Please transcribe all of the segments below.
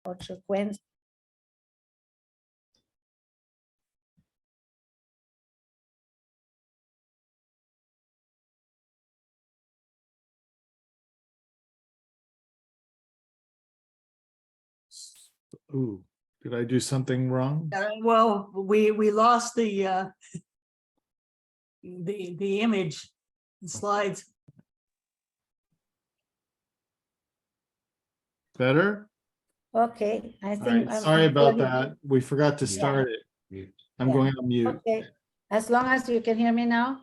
or Chocuense. Ooh, did I do something wrong? Well, we lost the image, the slides. Better? Okay, I All think. right, sorry about that. We forgot to start it. I'm Yeah. going on mute. Okay, as long as you can hear me now.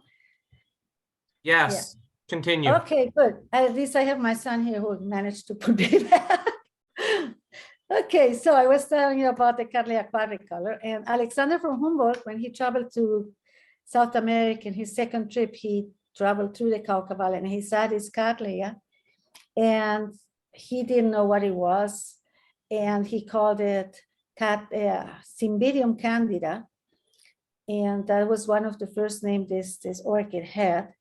Yes, continue. Okay, good. At least I have my son here who managed to put me back. Okay, so I was telling you about the Cattleya quadricolor, and Alexander from Humboldt, when he traveled to South America in his second trip, he traveled through the Cauca Valley and he saw this Cattleya, and he didn't know what it was, and he called it Cymbidium candida, and that was one of the first names this orchid had.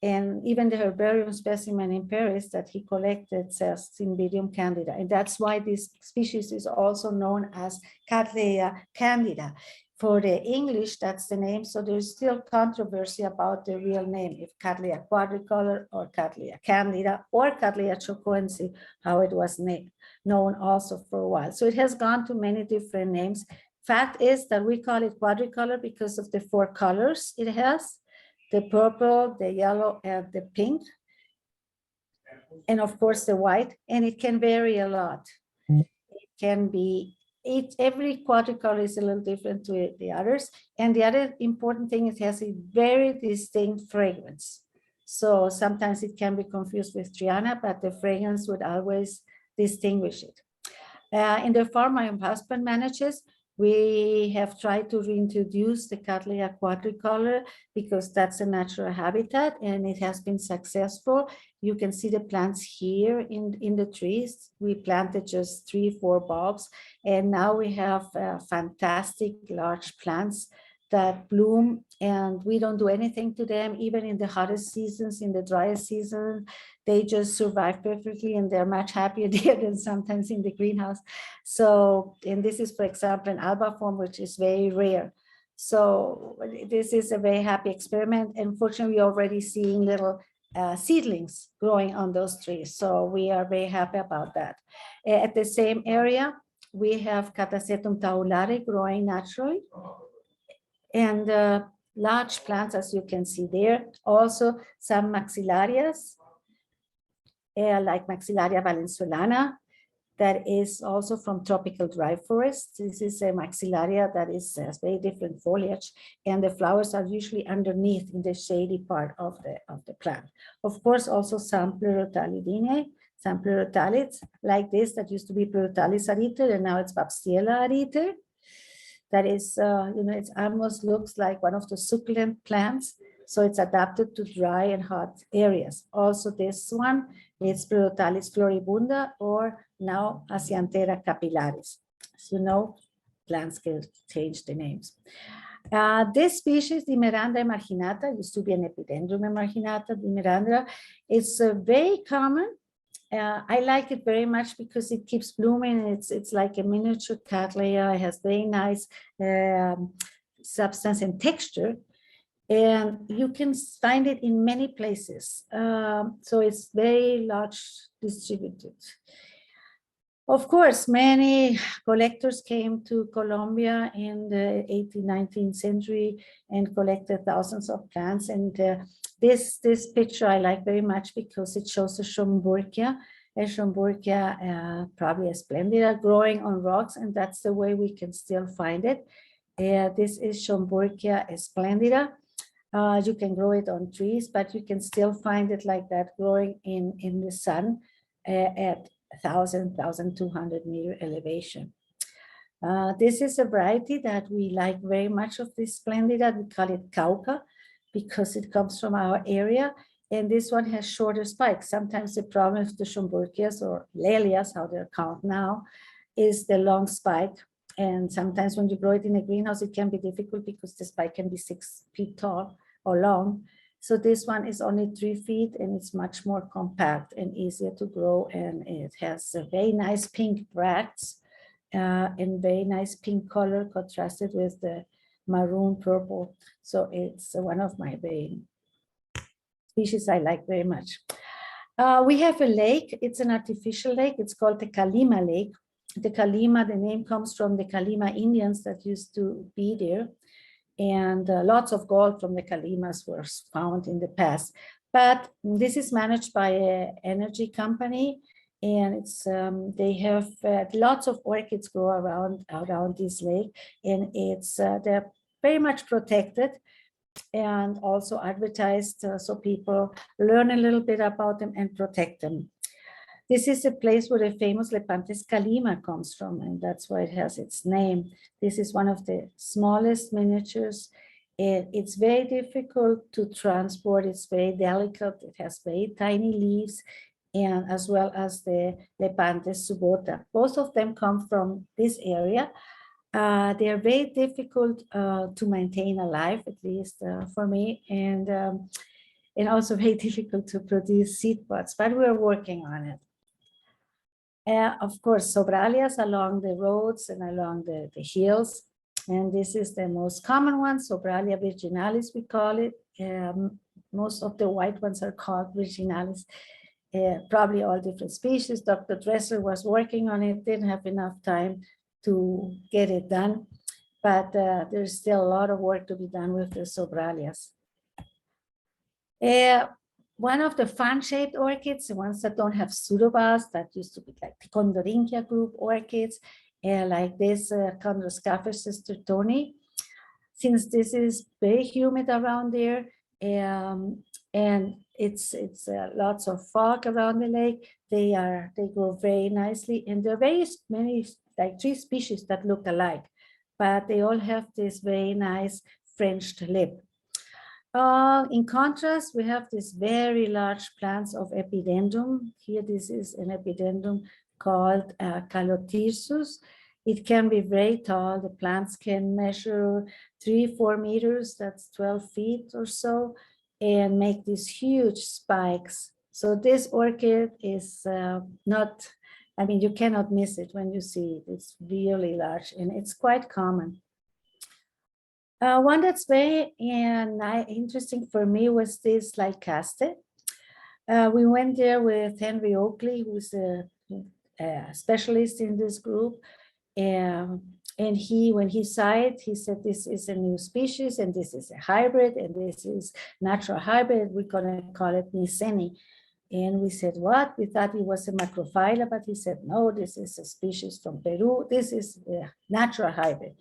And even the herbarium specimen in Paris that he collected says Cymbidium candida. And that's why this species is also known as Cattleya candida. For the English, that's the name. So there's still controversy about the real name, if Cattleya quadricolor or Cattleya candida or Cattleya chocoense, how it was known also for a while. So it has gone to many different names. Fact is that we call it quadricolor because of the 4 colors it has. The purple, the yellow, and the pink, and of course the white, and it can vary a lot. It can be, every quadricolor is a little different to the others, and the other important thing, it has a very distinct fragrance. So sometimes it can be confused with Triana, but the fragrance would always distinguish it. In the farm my husband manages, we have tried to reintroduce the Cattleya quadricolor because that's a natural habitat and it has been successful. You can see the plants here in the trees. We planted just 3-4 bulbs, and now we have fantastic large plants that bloom, and we don't do anything to them, even in the hottest seasons, in the driest season. They just survive perfectly, and they're much happier there than sometimes in the greenhouse. So, and this is, for example, an alba form, which is very rare. So this is a very happy experiment. Unfortunately, we're already seeing little seedlings growing on those trees. So we are very happy about that. At the same area, we have Catasetum taulare growing naturally. And large plants, as you can see there. Also some maxillarias, like Maxillaria valenzuelana, that is also from tropical dry forests. This is a maxillaria that has very different foliage, and the flowers are usually underneath in the shady part of the plant. Of course, also some Pleurotalidinae, some Pleurotalids like this that used to be Pleurotalis ariter, and now it's Vapsiella ariter. That is, it almost looks like one of the succulent plants. So it's adapted to dry and hot areas. Also this one is Pleurotalis floribunda, or now Asianthera capillaris. As you know, plants can change the names. This species, Dimerandra emarginata, used to be an Epidendrum emarginata, Dimerandra. It's very common. I like it very much because it keeps blooming. It's like a miniature Cattleya. It has very nice substance and texture, and you can find it in many places. So it's very large distributed. Of course, many collectors came to Colombia in the 18th, 19th century and collected thousands of plants. And this picture I like very much because it shows a Schomburgia, probably a splendida, growing on rocks, and that's the way we can still find it. This is Schomburgia splendida. You can grow it on trees, but you can still find it like that growing in the sun at 1,200 meter elevation. This is a variety that we like very much of this splendida. We call it Cauca because it comes from our area. And this one has shorter spikes. Sometimes the problem with the Schomburgias or Lelias, how they're called now, is the long spike. And sometimes when you grow it in a greenhouse, it can be difficult because the spike can be 6 feet tall or long. So this one is only 3 feet and it's much more compact and easier to grow. And it has a very nice pink bracts. in very nice pink color contrasted with the maroon purple. So it's one of my very species I like very much. We have a lake. It's an artificial lake. It's called the Calima Lake. The Calima, the name comes from the Calima Indians that used to be there. And lots of gold from the Calimas were found in the past. But this is managed by an energy company, and it's they have lots of orchids grow around this lake, and it's they're very much protected and also advertised so people learn a little bit about them and protect them. This is a place where the famous Lepantes Calima comes from, and that's why it has its name. This is one of the smallest miniatures. It's very difficult to transport. It's very delicate. It has very tiny leaves, and as well as the Lepantes subota. Both of them come from this area. They are very difficult to maintain alive, at least for me, and also very difficult to produce seed pods, but we're working on it. Of course, sobralias along the roads and along the hills. And this is the most common one, Sobralia virginalis, we call it. Most of the white ones are called virginalis, probably all different species. Dr. Dressler was working on it, didn't have enough time to get it done, but there's still a lot of work to be done with the sobralias. One of the fan-shaped orchids, the ones that don't have pseudobulbs, that used to be like the Condoringia group orchids, like this Chondroscaphe Sister Tony. Since this is very humid around there, and it's lots of fog around the lake, they grow very nicely, and there are very many, like 3 species that look alike, but they all have this very nice Frenched lip. In contrast, we have these very large plants of epidendrum. Here, this is an epidendrum called Calotirsus. It can be very tall. The plants can measure 3-4 meters, that's 12 feet or so, and make these huge spikes. So this orchid is not, I mean, you cannot miss it when you see it. It's really large, and it's quite common. One that's very interesting for me was this Lycaste. We went there with Henry Oakley, who's a specialist in this group. And when he saw it, he said, this is a new species, and this is a hybrid, and this is natural hybrid. We're gonna call it Niessen. And we said, what? We thought it was a macrophylla, but he said, no, this is a species from Peru. This is a natural hybrid.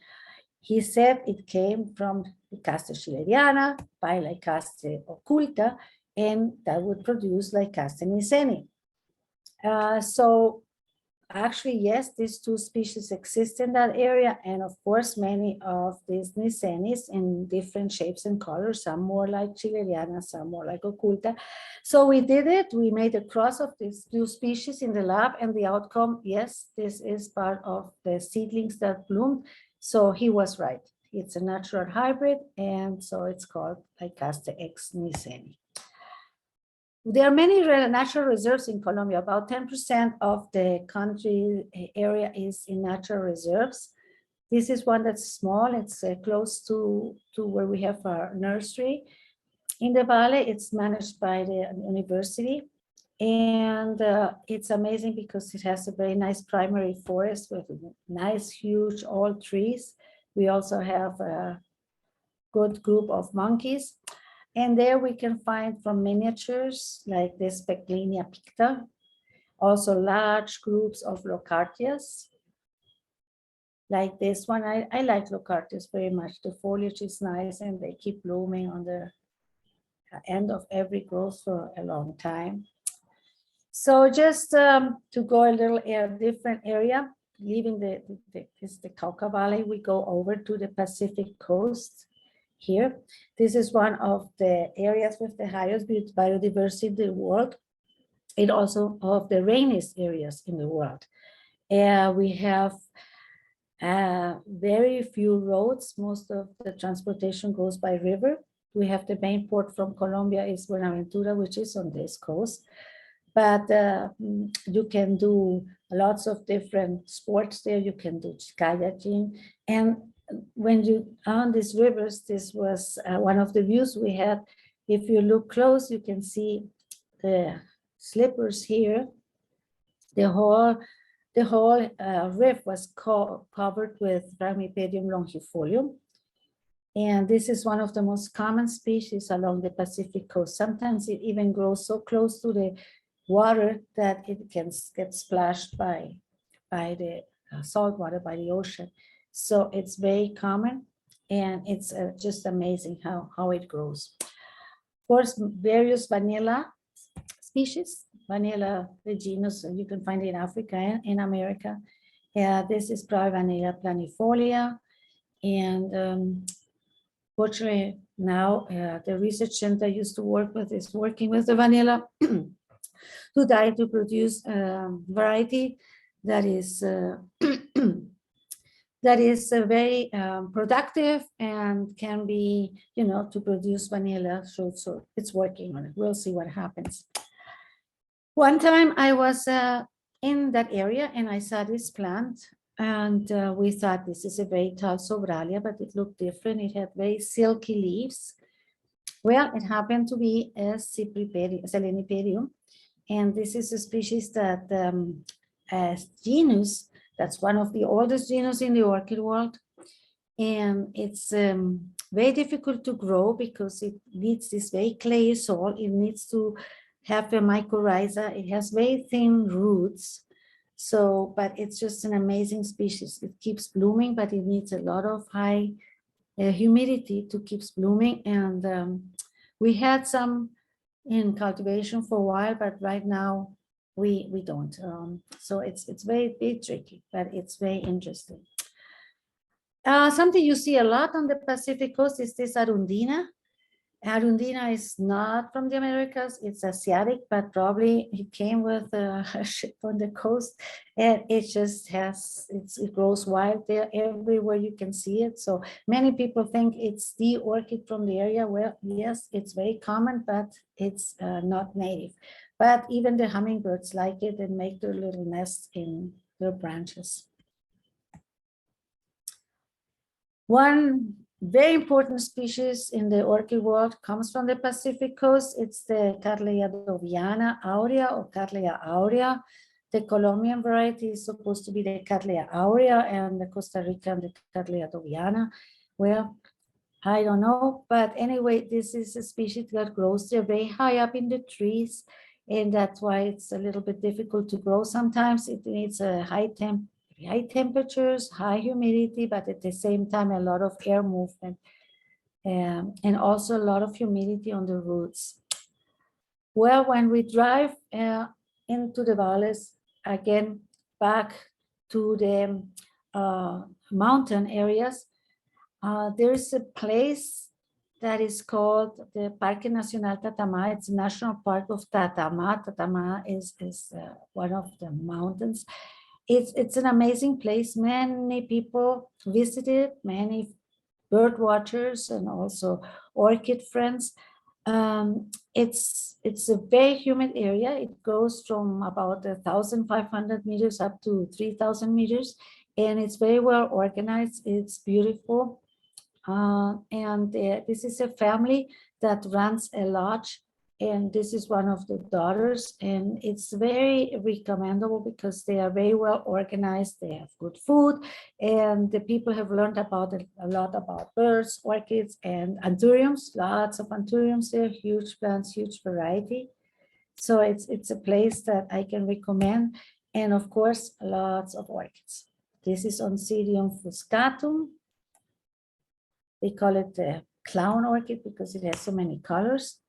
He said it came from Lycaste schilleriana by Lycaste occulta, and that would produce Lycaste Niessen. So actually, yes, these 2 species exist in that area, and of course, many of these Niesenis in different shapes and colors, some more like schilleriana, some more like occulta. So we did it. We made a cross of these 2 species in the lab, and the outcome, yes, this is part of the seedlings that bloomed. So he was right. It's a natural hybrid, and so it's called Lycaste X Niessen. There are many natural reserves in Colombia. About 10% of the country area is in natural reserves. This is one that's small. It's close to where we have our nursery. In the Valle, it's managed by the university. And it's amazing because it has a very nice primary forest with nice, huge old trees. We also have a good group of monkeys. And there we can find from miniatures like this Peclinia picta, also large groups of Locartias. Like this one, I like Locartias very much. The foliage is nice, and they keep blooming on the end of every growth for a long time. So just to go a little different area, leaving the Cauca Valley, we go over to the Pacific coast here. This is one of the areas with the highest biodiversity in the world, and also of the rainiest areas in the world. We have very few roads. Most of the transportation goes by river. We have the main port from Colombia is Buenaventura, which is on this coast. But you can do lots of different sports there. You can do kayaking. And when you on these rivers, this was one of the views we had. If you look close, you can see the slippers here. The whole reef was covered with Ramipedium longifolium. And this is one of the most common species along the Pacific coast. Sometimes it even grows so close to the water that it can get splashed by the salt water, by the ocean. So it's very common, and it's just amazing how it grows. Of course, various vanilla species, vanilla, the genus, you can find it in Africa and in America. This is probably Vanilla planifolia. And fortunately, now the research center I used to work with is working with the vanilla to produce variety that is that is very productive and can be, to produce vanilla. So it's working on it. We'll see what happens. One time I was in that area and I saw this plant, and we thought this is a very tall Sobralia, but it looked different. It had very silky leaves. Well, it happened to be a Selenipedium, and this is a species that as genus, that's one of the oldest genus in the orchid world. And it's very difficult to grow because it needs this very clayey soil. It needs to have a mycorrhiza. It has very thin roots. So, but it's just an amazing species. It keeps blooming, but it needs a lot of high humidity to keep blooming. And we had some in cultivation for a while, but right now we don't. So it's very tricky, but it's very interesting. Something you see a lot on the Pacific coast is this Arundina. Arundina is not from the Americas, it's Asiatic, but probably it came with a ship on the coast, and it just it grows wild there everywhere you can see it. So many people think it's the orchid from the area. Well, yes, it's very common, but it's not native. But even the hummingbirds like it and make their little nests in their branches. One very important species in the orchid world comes from the Pacific coast. It's the Cattleya doviana aurea or Cattleya aurea. The Colombian variety is supposed to be the Cattleya aurea, and the Costa Rican, the Cattleya doviana. Well, I don't know, but anyway, this is a species that grows there very high up in the trees, and that's why it's a little bit difficult to grow. Sometimes it needs a high temperatures, high humidity, but at the same time, a lot of air movement, and also a lot of humidity on the roots. Well, when we drive into the valleys, again, back to the mountain areas, there's a place that is called the Parque Nacional Tatama. It's a national park of Tatama. Tatama is one of the mountains. It's an amazing place. Many people visit it, many bird watchers and also orchid friends. It's a very humid area. It goes from about 1,500 meters up to 3,000 meters, and it's very well organized. It's beautiful. This is a family that runs a lodge, and this is one of the daughters, and it's very recommendable because they are very well organized. They have good food, and the people have learned about a lot about birds, orchids, and anthuriums. Lots of anthuriums there, huge plants, huge variety. So it's a place that I can recommend, and of course, lots of orchids. This is Oncidium fuscatum. They call it the clown orchid because it has so many colors.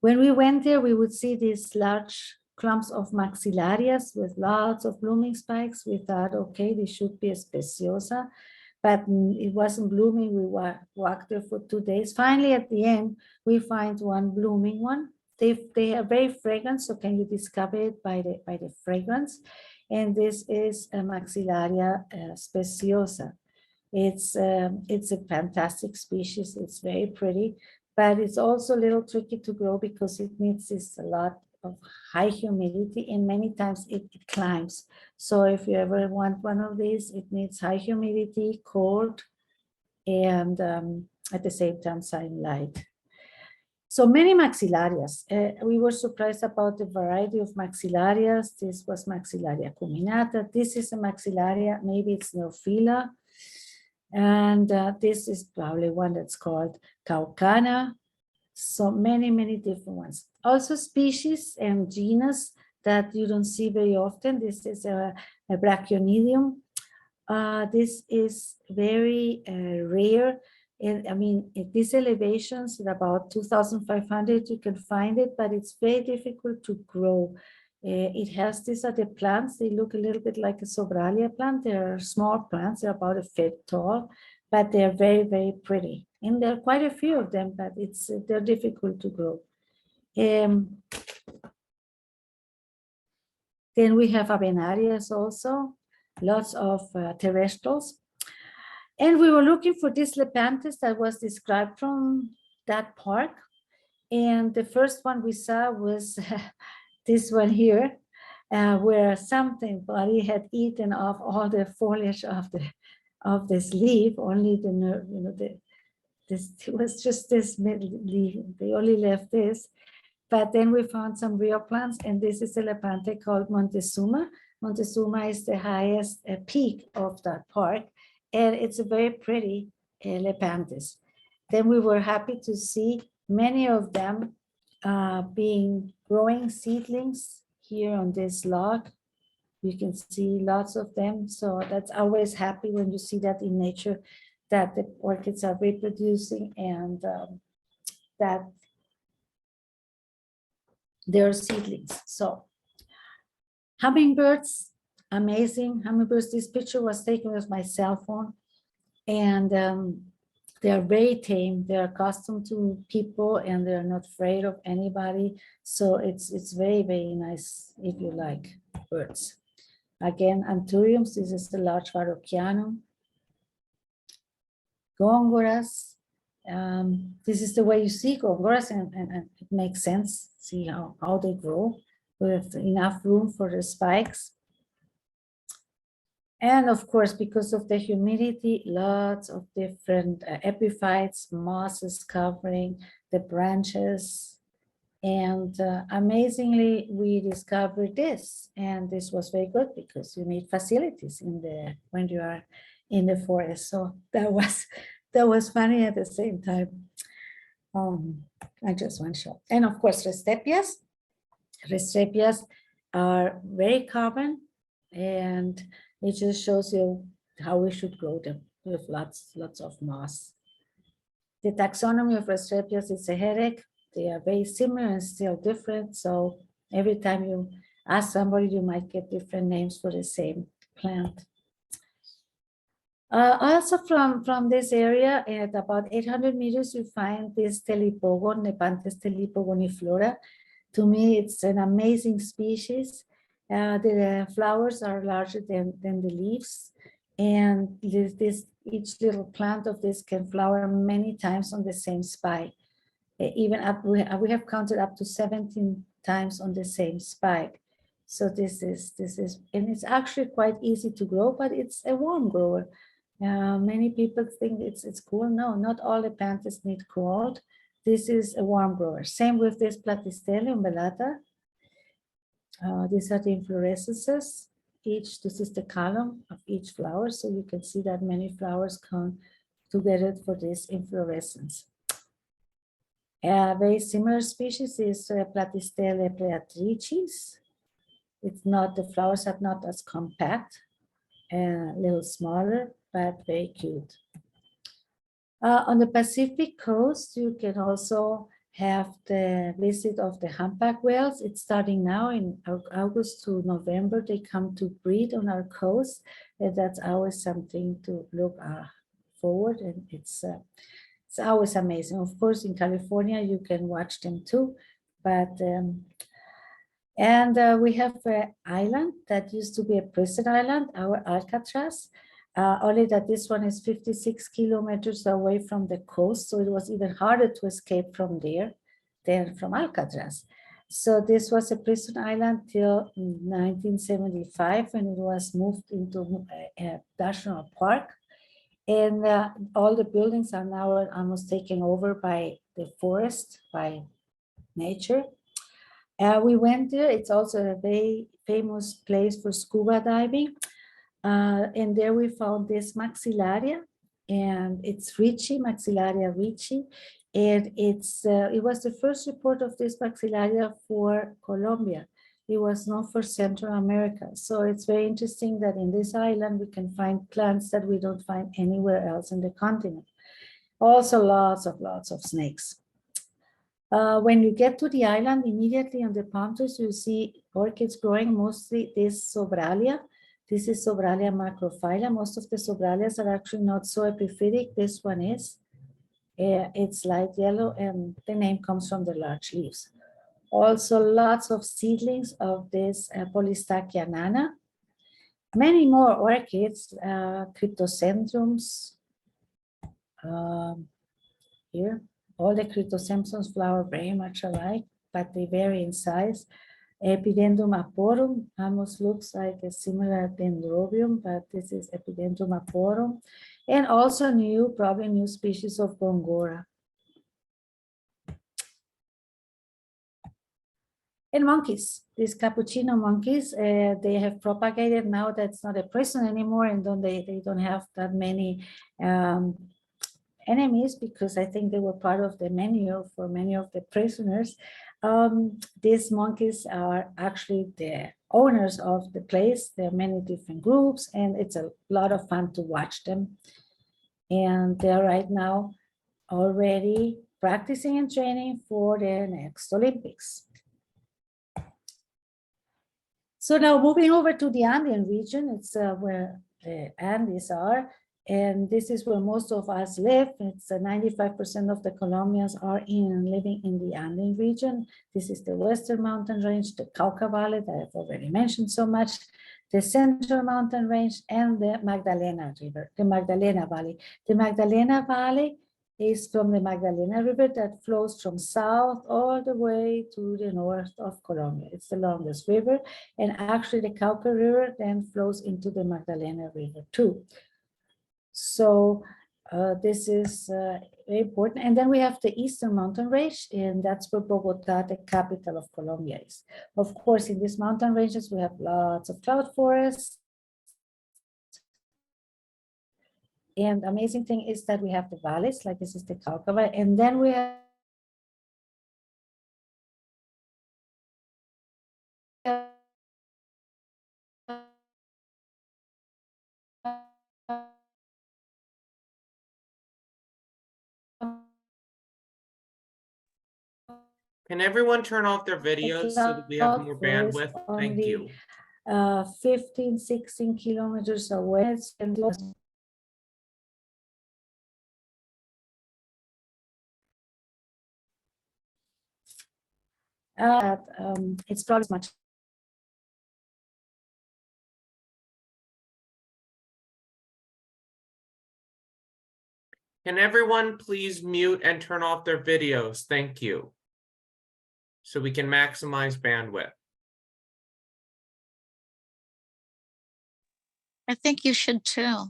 When we went there, we would see these large clumps of maxillarias with lots of blooming spikes. We thought, okay, this should be a speciosa, but it wasn't blooming. We walked there for 2 days. Finally, at the end, we find one blooming one. They are very fragrant, so can you discover it by the fragrance? And this is a Maxillaria speciosa. It's a fantastic species. It's very pretty, but it's also a little tricky to grow because it needs this a lot of high humidity, and many times it climbs. So if you ever want one of these, it needs high humidity, cold, and at the same time sunlight. So many maxillarias. We were surprised about the variety of maxillarias. This was Maxillaria acuminata. This is a maxillaria, maybe it's Neophila. And this is probably one that's called Caucana. So many, many different ones. Also species and genus that you don't see very often. This is a Brachionidium. This is very rare. And I mean, at these elevations, at about 2,500, you can find it, but it's very difficult to grow. It has these are the plants. They look a little bit like a Sobralia plant. They're small plants. They're about a foot tall, but they're very, very pretty. And there are quite a few of them, but they're difficult to grow. Then we have Avenarias also, lots of terrestrials. And we were looking for this Lepanthes that was described from that park. And the first one we saw was this one here, where somebody had eaten off all the foliage of this leaf, only the nerve, you know, it was just this leaf. They only left this. But then we found some real plants, and this is a Lepanthe called Montezuma. Montezuma is the highest peak of that park, and it's a very pretty Lepanthes. Then we were happy to see many of them growing seedlings here on this log. You can see lots of them. So that's always happy when you see that in nature, that the orchids are reproducing and that they're seedlings. So hummingbirds, amazing hummingbirds. This picture was taken with my cell phone, and they're very tame. They're accustomed to people, and they're not afraid of anybody. So it's very, very nice if you like birds. Again, anthuriums. This is the large Varrochianum. Gongoras. This is the way you see gongoras, and it makes sense. See how they grow with enough room for the spikes. And of course, because of the humidity, lots of different epiphytes, mosses covering the branches. And amazingly, we discovered this. And this was very good because you need facilities when you are in the forest. So that was funny at the same time. I just want to show. And of course, Restepias. Restepias are very common, and it just shows you how we should grow them with lots of moss. The taxonomy of Restepias is a headache. They are very similar and still different. So every time you ask somebody, you might get different names for the same plant. Also from this area, at about 800 meters, you find this Telipogon, Nepanthes telipogoniflora. To me, it's an amazing species. The flowers are larger than the leaves. And each little plant of this can flower many times on the same spike. Even we have counted up to 17 times on the same spike. So this is, and it's actually quite easy to grow, but it's a warm grower. Many people think it's cool. No, not all the plants need cold. This is a warm grower. Same with this Platystelia umbellata. These are the inflorescences. This is the column of each flower. So you can see that many flowers come together for this inflorescence. A very similar species is Platystelia pleatricis. It's not, the flowers are not as compact, a little smaller, but very cute. On the Pacific coast, you can also have the visit of the humpback whales. It's starting now in August to November. They come to breed on our coast, and that's always something to look forward. And it's always amazing. Of course, in California, you can watch them too. But we have an island that used to be a prison island, our Alcatraz. Only that this one is 56 kilometers away from the coast, so it was even harder to escape from there than from Alcatraz. So this was a prison island till 1975 when it was moved into a national park. And all the buildings are now almost taken over by the forest, by nature. We went there. It's also a very famous place for scuba diving. And there we found this maxillaria, and it's Ricci, Maxillaria Ricci. And it was the first report of this maxillaria for Colombia. It was not for Central America. So it's very interesting that in this island, we can find plants that we don't find anywhere else in the continent. Also lots of snakes. When you get to the island, immediately on the palm trees, you see orchids growing, mostly this Sobralia. This is Sobralia macrophylla. Most of the Sobralias are actually not so epiphytic. This one is. It's light yellow, and the name comes from the large leaves. Also, lots of seedlings of this Polystachya nana. Many more orchids, cryptocentrums. Here, all the cryptocentrums flower very much alike, but they vary in size. Epidendrum aporum almost looks like a similar dendrobium, but this is Epidendrum aporum. And also probably new species of Gongora. And monkeys, these cappuccino monkeys, they have propagated now that's not a prison anymore, and they don't have that many enemies, because I think they were part of the menu for many of the prisoners. These monkeys are actually the owners of the place. There are many different groups, and it's a lot of fun to watch them. And they're right now already practicing and training for their next Olympics. So now moving over to the Andean region, it's where the Andes are, and this is where most of us live. It's 95% of the Colombians are living in the Andean region. This is the Western Mountain Range, the Cauca Valley that I've already mentioned so much, the Central Mountain Range, and the Magdalena River, the Magdalena Valley. The Magdalena Valley is from the Magdalena River that flows from south all the way to the north of Colombia. It's the longest river, and actually the Cauca River then flows into the Magdalena River too. So this is very important. And then we have the Eastern Mountain Range, and that's where Bogota, the capital of Colombia, is. Of course, in these mountain ranges, we have lots of cloud forests. And the amazing thing is that we have the valleys, like this is the Cauca Valley, and then we have Can everyone turn off their videos so that we have more bandwidth? Thank you. 15, 16 kilometers away. It's probably much. Can everyone please mute and turn off their videos? Thank you. So we can maximize bandwidth. I think you should too.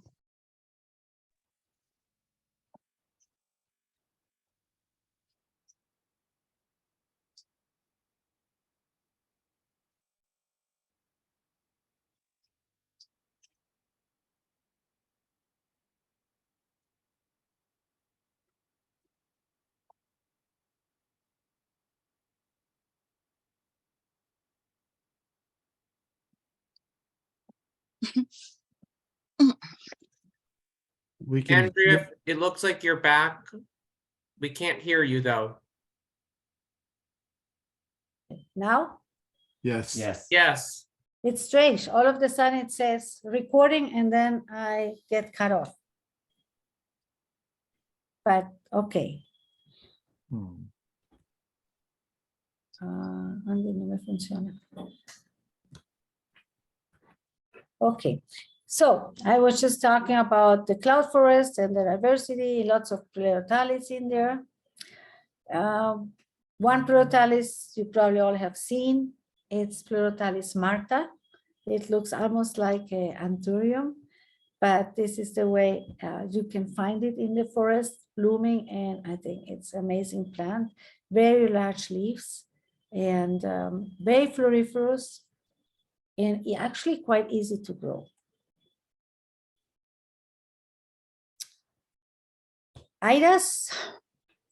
We can. Andrea, it looks like you're back. We can't hear you though. Now? Yes. Yes. Yes. It's strange. All of a sudden it says recording, and then I get cut off. But okay. Ande, no me funciona. Okay. So I was just talking about the cloud forest and the diversity, lots of pluralities in there. One Pleurotalis you probably all have seen. It's Pleurotalis marta. It looks almost like a anthurium, but this is the way you can find it in the forest blooming, and I think it's amazing plant. Very large leaves and very floriferous, and actually quite easy to grow. Idas,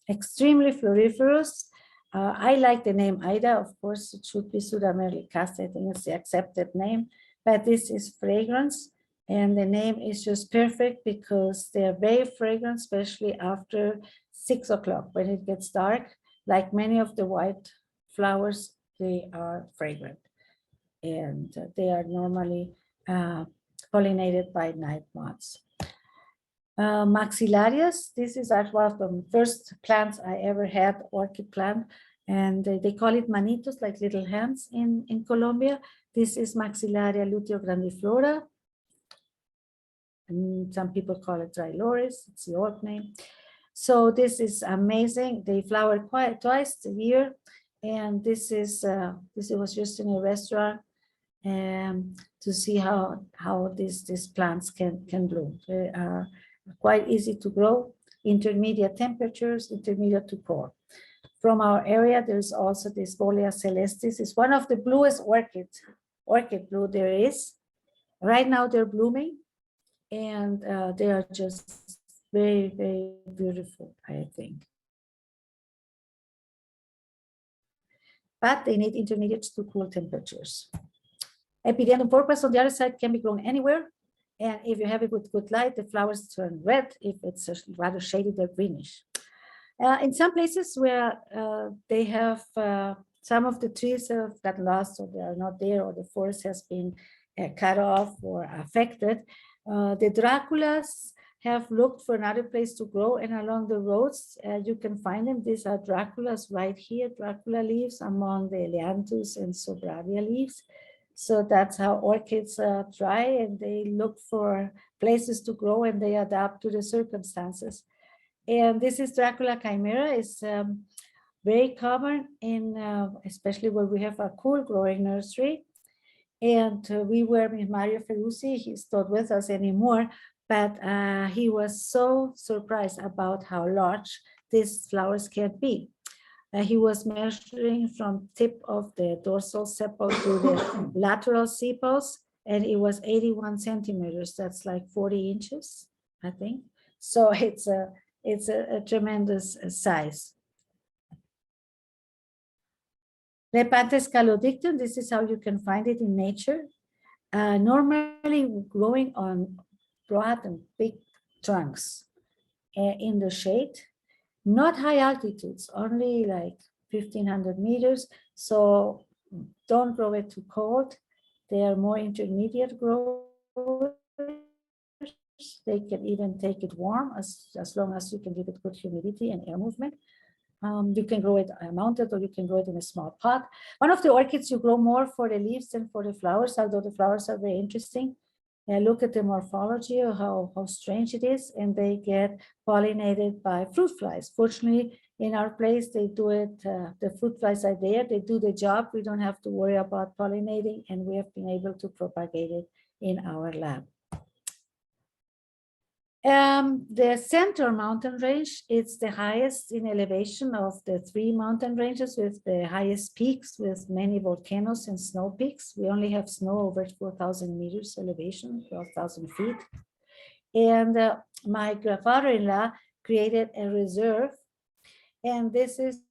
extremely floriferous. I like the name Ida. Of course, it should be Sudamericasta. I think it's the accepted name, but this is fragrance. And the name is just perfect because they are very fragrant, especially after 6 o'clock when it gets dark. Like many of the white flowers, they are fragrant. And they are normally pollinated by night moths. Maxillarias, this is actually one of the first plants I ever had, orchid plant, and they call it manitos, like little hands in Colombia. This is Maxillaria lutea grandiflora, and some people call it Trilores, it's the old name. So this is amazing. They flower twice a year, and this was just in a restaurant to see how these plants can bloom. They are quite easy to grow, intermediate temperatures, intermediate to cold. From our area, there's also this Bolea celestis. It's one of the bluest orchid blue there is. Right now they're blooming, and they are just very, very beautiful, I think. But they need intermediate to cool temperatures. Epidendrum porpus on the other side can be grown anywhere. And if you have it with good light, the flowers turn red. If it's rather shady, they're greenish. In some places where they have some of the trees have got lost, or they are not there, or the forest has been cut off or affected, the Draculas have looked for another place to grow, and along the roads you can find them. These are Draculas right here, Dracula leaves among the Elianthus and Sobrevia leaves. So that's how orchids try, and they look for places to grow, and they adapt to the circumstances. And this is Dracula chimera. It's very common in, especially where we have a cool growing nursery. And we were with Mario Ferrucci. He's not with us anymore, but he was so surprised about how large these flowers can be. He was measuring from tip of the dorsal sepal to the lateral sepals, and it was 81 centimeters. That's like 40 inches, I think. So it's a tremendous size. Lepanthes calodictum, this is how you can find it in nature. Normally growing on broad and big trunks in the shade. Not high altitudes, only like 1,500 meters. So don't grow it too cold. They are more intermediate growers. They can even take it warm as long as you can give it good humidity and air movement. You can grow it mounted, or you can grow it in a small pot. One of the orchids you grow more for the leaves than for the flowers, although the flowers are very interesting. Look at the morphology of how strange it is, and they get pollinated by fruit flies. Fortunately, in our place, they do it, the fruit flies are there, they do the job. We don't have to worry about pollinating, and we have been able to propagate it in our lab. The Center mountain range, it's the highest in elevation of the 3 mountain ranges, with the highest peaks, with many volcanoes and snow peaks. We only have snow over 4,000 meters elevation, 12,000 feet. And my father-in-law created a reserve, and this is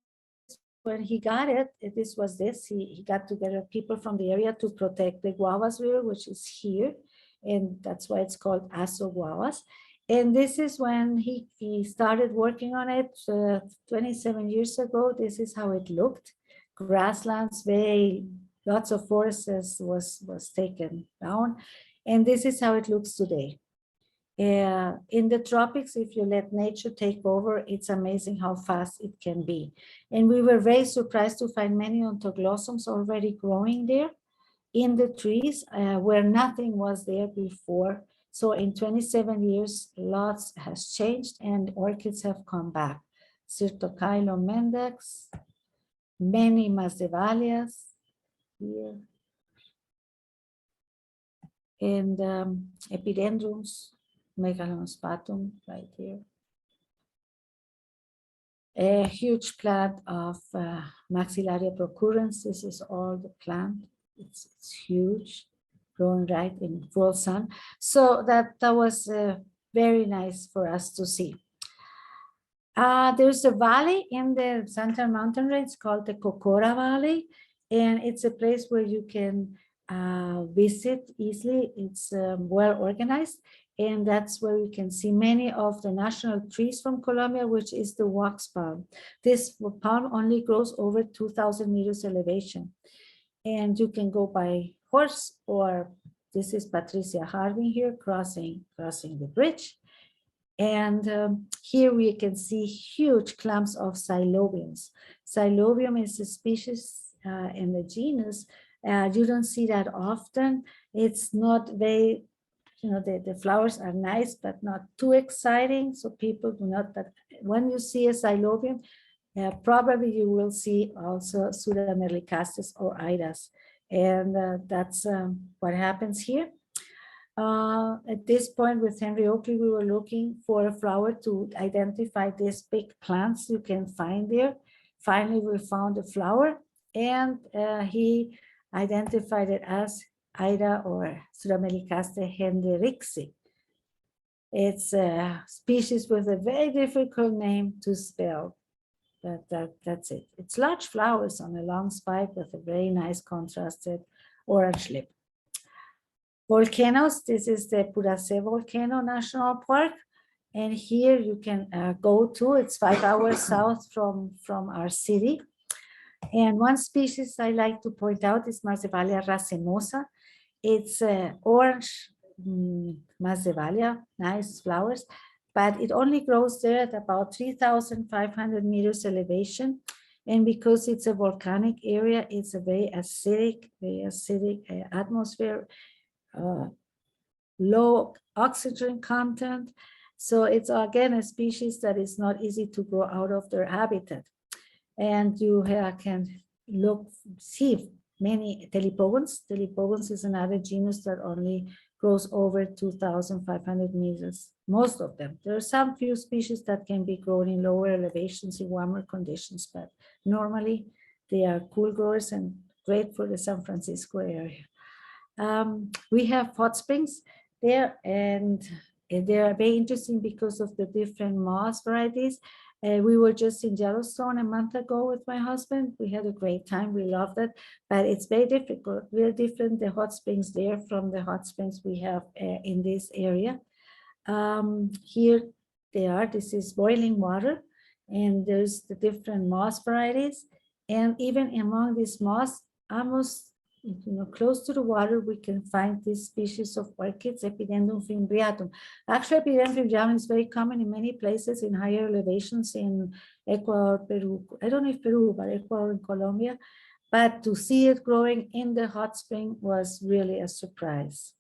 when he got it. He got together people from the area to protect the Guavas River, which is here, and that's why it's called Aso Guavas. And this is when he started working on it 27 years ago. This is how it looked. Grasslands, lots of forests was taken down. And this is how it looks today. In the tropics, if you let nature take over, it's amazing how fast it can be. And we were very surprised to find many ontoglossums already growing there in the trees where nothing was there before. So in 27 years, lots has changed, and orchids have come back. Cyrtocylum mendax, many Masdevallias here. And epidendrums, megalospatum right here. A huge plant of Maxillaria procurrens. This is all the plant. It's huge, growing right in full sun. So that was very nice for us to see. There's a valley in the Central Mountain Range called the Cocora Valley, and it's a place where you can visit easily. It's well organized, and that's where you can see many of the national trees from Colombia, which is the wax palm. This palm only grows over 2,000 meters elevation, and you can go by horse, or this is Patricia Harding here crossing the bridge. And here we can see huge clumps of xylobiums. Xylobium is a species in the genus. You don't see that often. It's not very, the flowers are nice, but not too exciting. So people do not, but when you see a xylobium, probably you will see also Pseudomyrlicastes or Idas. And that's what happens here. At this point with Henry Oakley, we were looking for a flower to identify these big plants you can find there. Finally, we found a flower, and he identified it as Ida or Pseudomyrlicaste hendrixi. It's a species with a very difficult name to spell, but that's it. It's large flowers on a long spike with a very nice contrasted orange lip. Volcanoes, this is the Puracé Volcano National Park. And here you can go to, it's 5 hours south from our city. And one species I like to point out is Masdevallia racemosa. It's orange Masdevallia, nice flowers, but it only grows there at about 3,500 meters elevation. And because it's a volcanic area, it's a very acidic atmosphere. Low oxygen content. So it's again a species that is not easy to grow out of their habitat. And you can see many Telipogons. Telipogons is another genus that only grows over 2,500 meters, most of them. There are some few species that can be grown in lower elevations in warmer conditions, but normally they are cool growers and great for the San Francisco area. We have hot springs there, and they are very interesting because of the different moss varieties. We were just in Yellowstone a month ago with my husband. We had a great time. We loved it, but it's very difficult, very different, the hot springs there from the hot springs we have in this area. Here they are. This is boiling water, and there's the different moss varieties. And even among these moss, almost close to the water, we can find this species of orchids, Epidendrum fimbriatum. Actually, Epidendrum fimbriatum is very common in many places in higher elevations in Ecuador, Peru. I don't know if Peru, but Ecuador and Colombia. But to see it growing in the hot spring was really a surprise.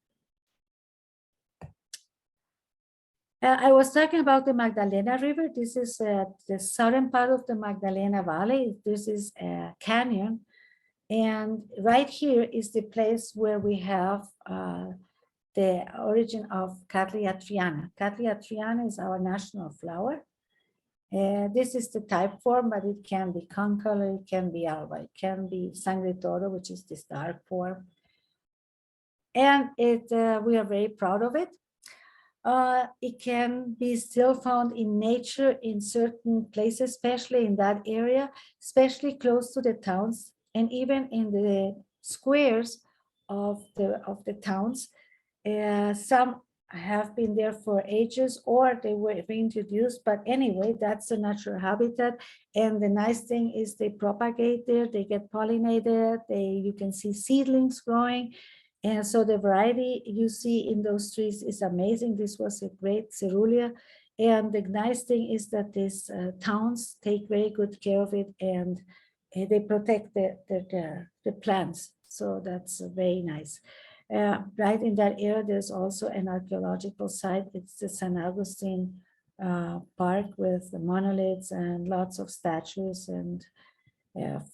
I was talking about the Magdalena River. This is the southern part of the Magdalena Valley. This is a canyon. And right here is the place where we have the origin of Cattleya triana. Cattleya triana is our national flower. This is the type form, but it can be concolor, it can be alba, it can be sangre toro, which is this dark form. And we are very proud of it. It can be still found in nature in certain places, especially in that area, especially close to the towns. And even in the squares of the towns, some have been there for ages or they were reintroduced. But anyway, that's the natural habitat. And the nice thing is they propagate there, they get pollinated, you can see seedlings growing. And so the variety you see in those trees is amazing. This was a great cerulean. And the nice thing is that these towns take very good care of it, and they protect the plants. So that's very nice. Right in that area, there's also an archaeological site. It's the San Agustin Park with the monoliths and lots of statues. And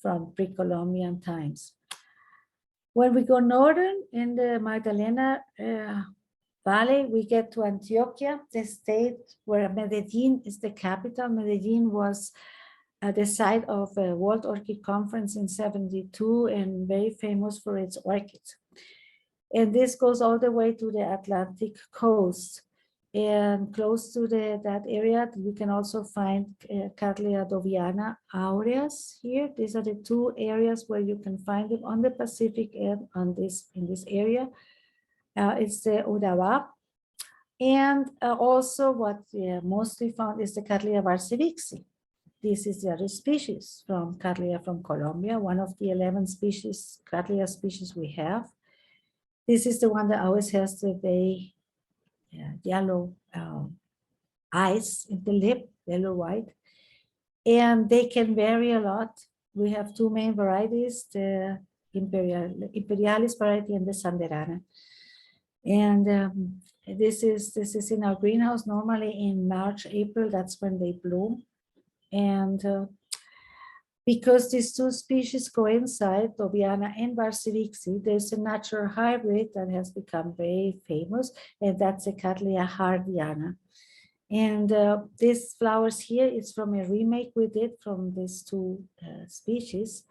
from pre-Columbian times. When we go northern in the Magdalena Valley, we get to Antioquia, the state where Medellin is the capital. Medellin was the site of a World Orchid Conference in '72 and very famous for its orchids. And this goes all the way to the Atlantic coast. And close to that area, you can also find Cattleya doviana aureus here. These are the two areas where you can find them on the Pacific and in this area. It's the Urabá. And also what mostly found is the Cattleya varsevixi. This is the other species from Cattleya from Colombia, one of the 11 species, Cattleya species we have. This is the one that always has the very yellow eyes in the lip, yellow-white. And they can vary a lot. We have two main varieties, the Imperialis variety and the Sanderana. And this is in our greenhouse, normally in March, April, that's when they bloom. And because these two species coincide, Doviana and varsevixi, there's a natural hybrid that has become very famous, and that's the Cattleya hardiana. And these flowers here is from a remake we did from these two species,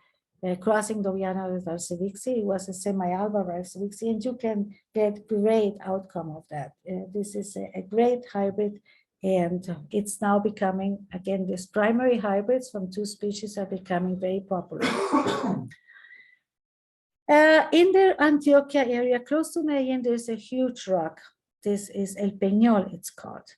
crossing Doviana with varsevixi. It was a semi-alba varsevixi, and you can get great outcome of that. This is a great hybrid. And it's now becoming, again, these primary hybrids from two species are becoming very popular. In the Antioquia area, close to Medellin, there's a huge rock. This is El Peñol, it's called.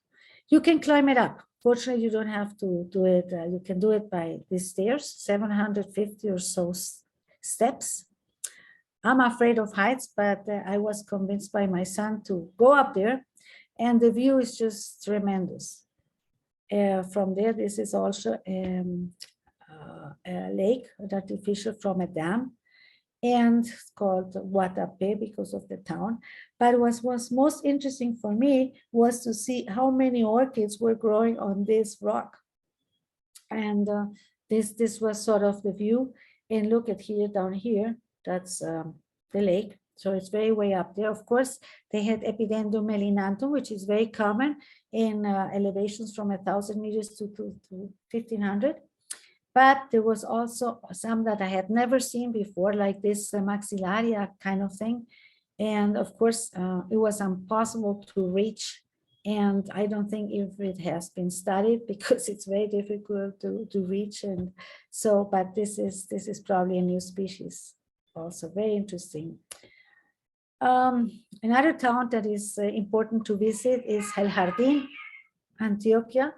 You can climb it up. Fortunately, you don't have to do it. You can do it by these stairs, 750 or so steps. I'm afraid of heights, but I was convinced by my son to go up there. And the view is just tremendous. From there, this is also a lake, an artificial from a dam, and it's called Guatapé because of the town. But what was most interesting for me was to see how many orchids were growing on this rock. And this was sort of the view. And look at here, down here, that's the lake. So it's very way up there. Of course, they had Epidendrum melinanthum, which is very common in elevations from 1,000 meters to 1,500. But there was also some that I had never seen before, like this maxillaria kind of thing. And of course, it was impossible to reach. And I don't think if it has been studied because it's very difficult to reach. And so, but this is probably a new species. Also very interesting. Another town that is important to visit is El Jardín, Antioquia.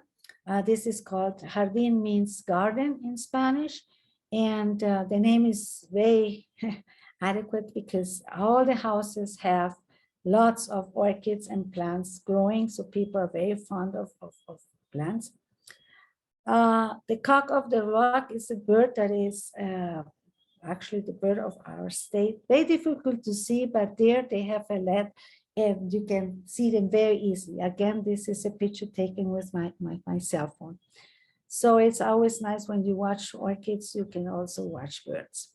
This is called, Jardín means garden in Spanish. And the name is very adequate because all the houses have lots of orchids and plants growing. So people are very fond of plants. The cock of the rock is a bird that is actually the bird of our state. Very difficult to see, but there they have a LED and you can see them very easily. Again, this is a picture taken with my cell phone. So it's always nice when you watch orchids, you can also watch birds.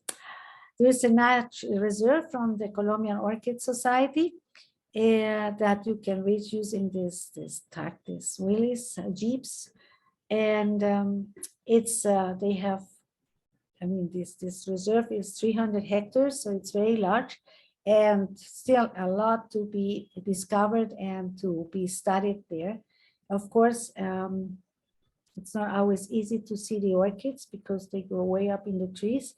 There's a natural reserve from the Colombian Orchid Society that you can reach using this wheelies, jeeps. And it's, they have, I mean, this reserve is 300 hectares, so it's very large and still a lot to be discovered and to be studied there. Of course, it's not always easy to see the orchids because they go way up in the trees.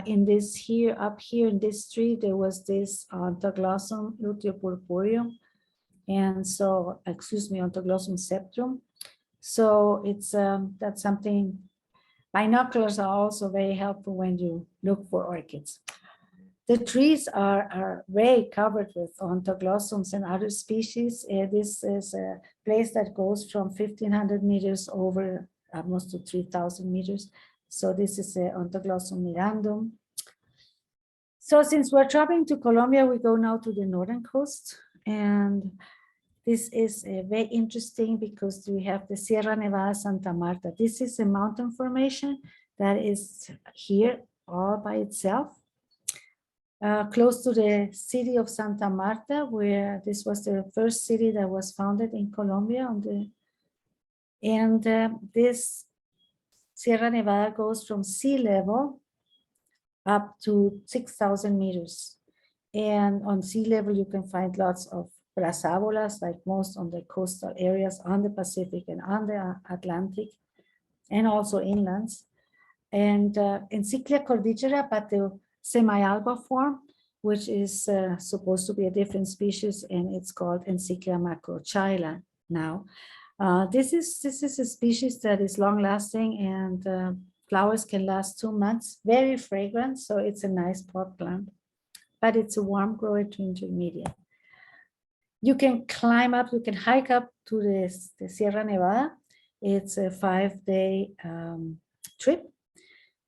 In this here, up here in this tree, there was this Ontoglossum luteopurpureum, and so, excuse me, Ontoglossum septrum. So it's that's something. Binoculars are also very helpful when you look for orchids. The trees are very covered with Ontoglossums and other species. This is a place that goes from 1,500 meters over almost to 3,000 meters. So this is a Ontoglossum mirandum. So since we're traveling to Colombia, we go now to the northern coast. And this is very interesting because we have the Sierra Nevada Santa Marta. This is a mountain formation that is here all by itself. Close to the city of Santa Marta, where this was the first city that was founded in Colombia. This Sierra Nevada goes from sea level up to 6,000 meters. And on sea level, you can find lots of brazabolas, like most on the coastal areas on the Pacific and on the Atlantic, and also inlands. And Encyclia cordillera, but the semi-alba form, which is supposed to be a different species, and it's called Encyclia macrochila now. This is a species that is long-lasting, and flowers can last 2 months. Very fragrant, so it's a nice pot plant, but it's a warm grower to intermediate. You can climb up, you can hike up to the Sierra Nevada. It's a 5-day trip.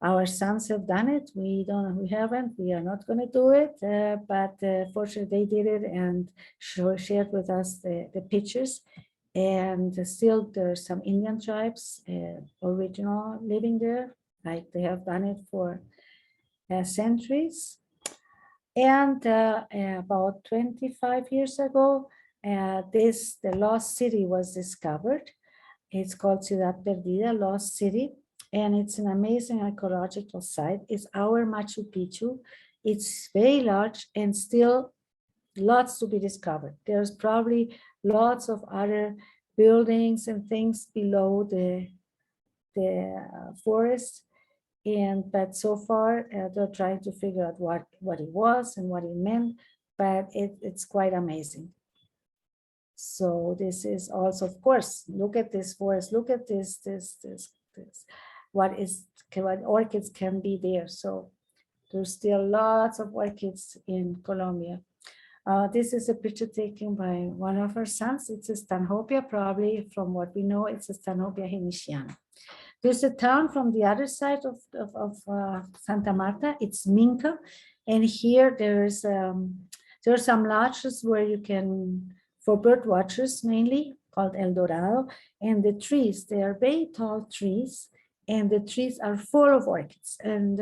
Our sons have done it. We haven't. We are not going to do it. But fortunately, they did it and shared with us the pictures. And still, there are some Indian tribes, original, living there. Like they have done it for centuries. And about 25 years ago, the lost city was discovered. It's called Ciudad Perdida, Lost City. And it's an amazing archaeological site. It's our Machu Picchu. It's very large and still lots to be discovered. There's probably lots of other buildings and things below the forest. But so far, they're trying to figure out what it was and what it meant, but it's quite amazing. So this is also, of course, look at this forest, look at this. What orchids can be there. So there's still lots of orchids in Colombia. This is a picture taken by one of our sons. It's a Stanhopea, probably from what we know, it's a Stanhopea heniciana. There's a town from the other side of Santa Marta, it's Minca. And here there are some lodges where you can, for bird watchers mainly, called El Dorado. And the trees, they are very tall trees. And the trees are full of orchids. And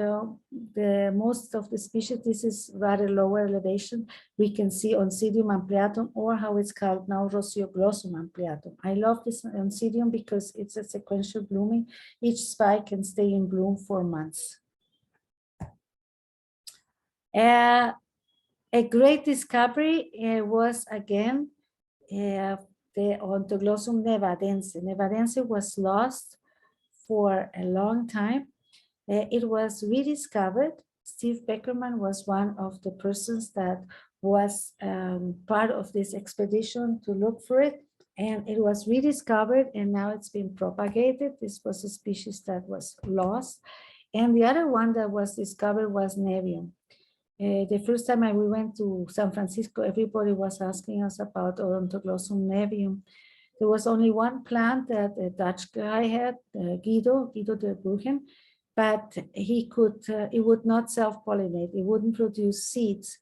most of the species, this is rather lower elevation. We can see Oncidium ampliatum, or how it's called now, Rosioglossum ampliatum. I love this Oncidium because it's a sequential blooming. Each spike can stay in bloom for months. A great discovery was again the Ontoglossum nevadense. Nevadense was lost for a long time. It was rediscovered. Steve Beckerman was one of the persons that was part of this expedition to look for it. And it was rediscovered and now it's been propagated. This was a species that was lost. And the other one that was discovered was Nevium. The first time we went to San Francisco, everybody was asking us about Odontoglossum nevium. There was only one plant that a Dutch guy had, Guido de Bruggen, but it would not self-pollinate, it wouldn't produce seeds.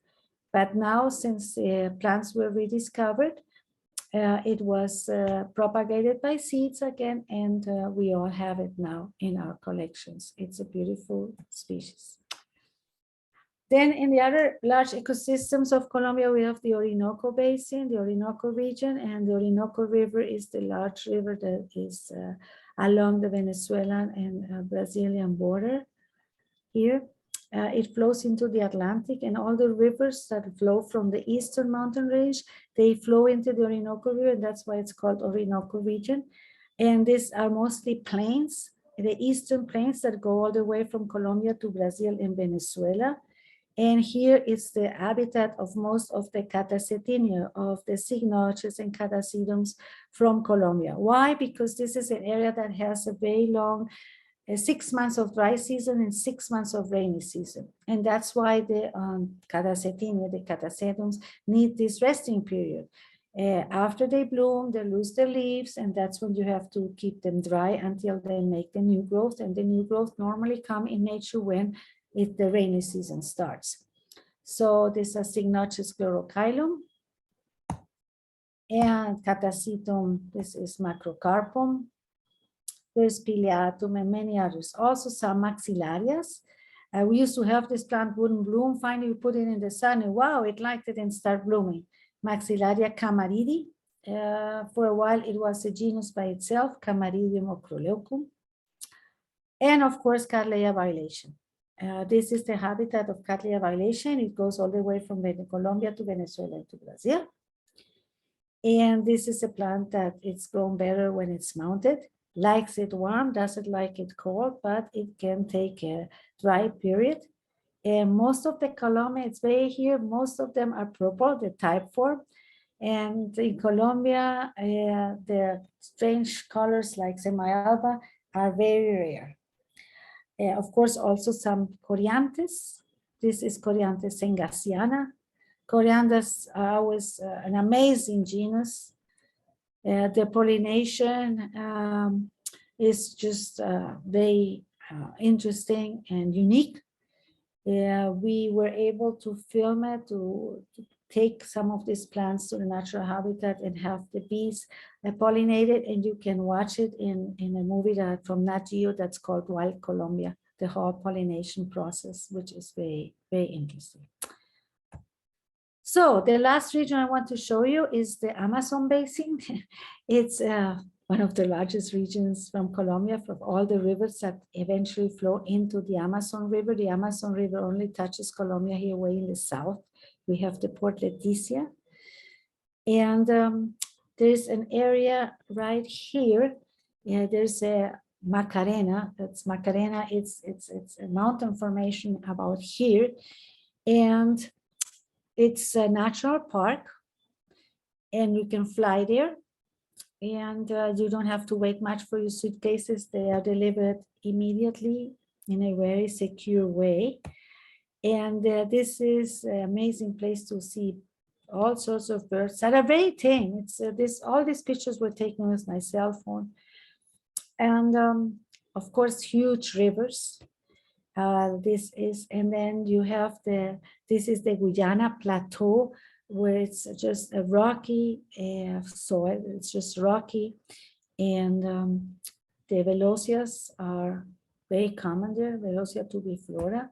But now, since plants were rediscovered, it was propagated by seeds again, and we all have it now in our collections. It's a beautiful species. Then in the other large ecosystems of Colombia, we have the Orinoco Basin, the Orinoco region, and the Orinoco River is the large river that is along the Venezuelan and Brazilian border here. It flows into the Atlantic, and all the rivers that flow from the eastern mountain range, they flow into the Orinoco River, and that's why it's called Orinoco region. And these are mostly plains, the eastern plains that go all the way from Colombia to Brazil and Venezuela. And here is the habitat of most of the Catasetina, of the cygnotches and Catasedums from Colombia. Why? Because this is an area that has a very long 6 months of dry season and 6 months of rainy season. And that's why the Catasetina, the Catasedums, need this resting period. After they bloom, they lose their leaves, and that's when you have to keep them dry until they make the new growth. And the new growth normally come in nature when the rainy season starts. So this is Cygnotches chlorochilum. And Catasetum, this is Macrocarpum. there's pileatum and many others. Also some maxillarias. We used to have this plant wouldn't bloom. Finally, we put it in the sun and wow, it liked it and started blooming. Maxillaria camaridi. For a while, it was a genus by itself, Camaridium ocroleucum. And of course, Cattleya violation. This is the habitat of Cattleya violation. It goes all the way from Colombia to Venezuela to Brazil. And this is a plant that it's grown better when it's mounted. Likes it warm, doesn't like it cold, but it can take a dry period. And most of the Colombia, it's very here, most of them are purple, the type form. And in Colombia, the strange colors like semi-alba are very rare. Of course, also some Coryanthes. This is Coryanthes sengasiana. Corianders are always an amazing genus. The pollination is just very interesting and unique. We were able to film it, to take some of these plants to the natural habitat and have the bees pollinate it, and you can watch it in a movie that from Nat Geo that's called Wild Colombia, the whole pollination process, which is very, very interesting. So the last region I want to show you is the Amazon basin. It's one of the largest regions from Colombia, from all the rivers that eventually flow into the Amazon River. The Amazon River only touches Colombia here way in the south. We have the Port Leticia. And there's an area right here. Yeah, there's a Macarena. That's Macarena. It's a mountain formation about here. And it's a natural park. And you can fly there. And you don't have to wait much for your suitcases. They are delivered immediately in a very secure way. And this is an amazing place to see all sorts of birds that are very tame. It's all these pictures were taken with my cell phone. And of course, huge rivers. And then you have this is the Guyana Plateau, where it's just a rocky soil. It's just rocky. And the Velocias are very common there, Velocia tubiflora.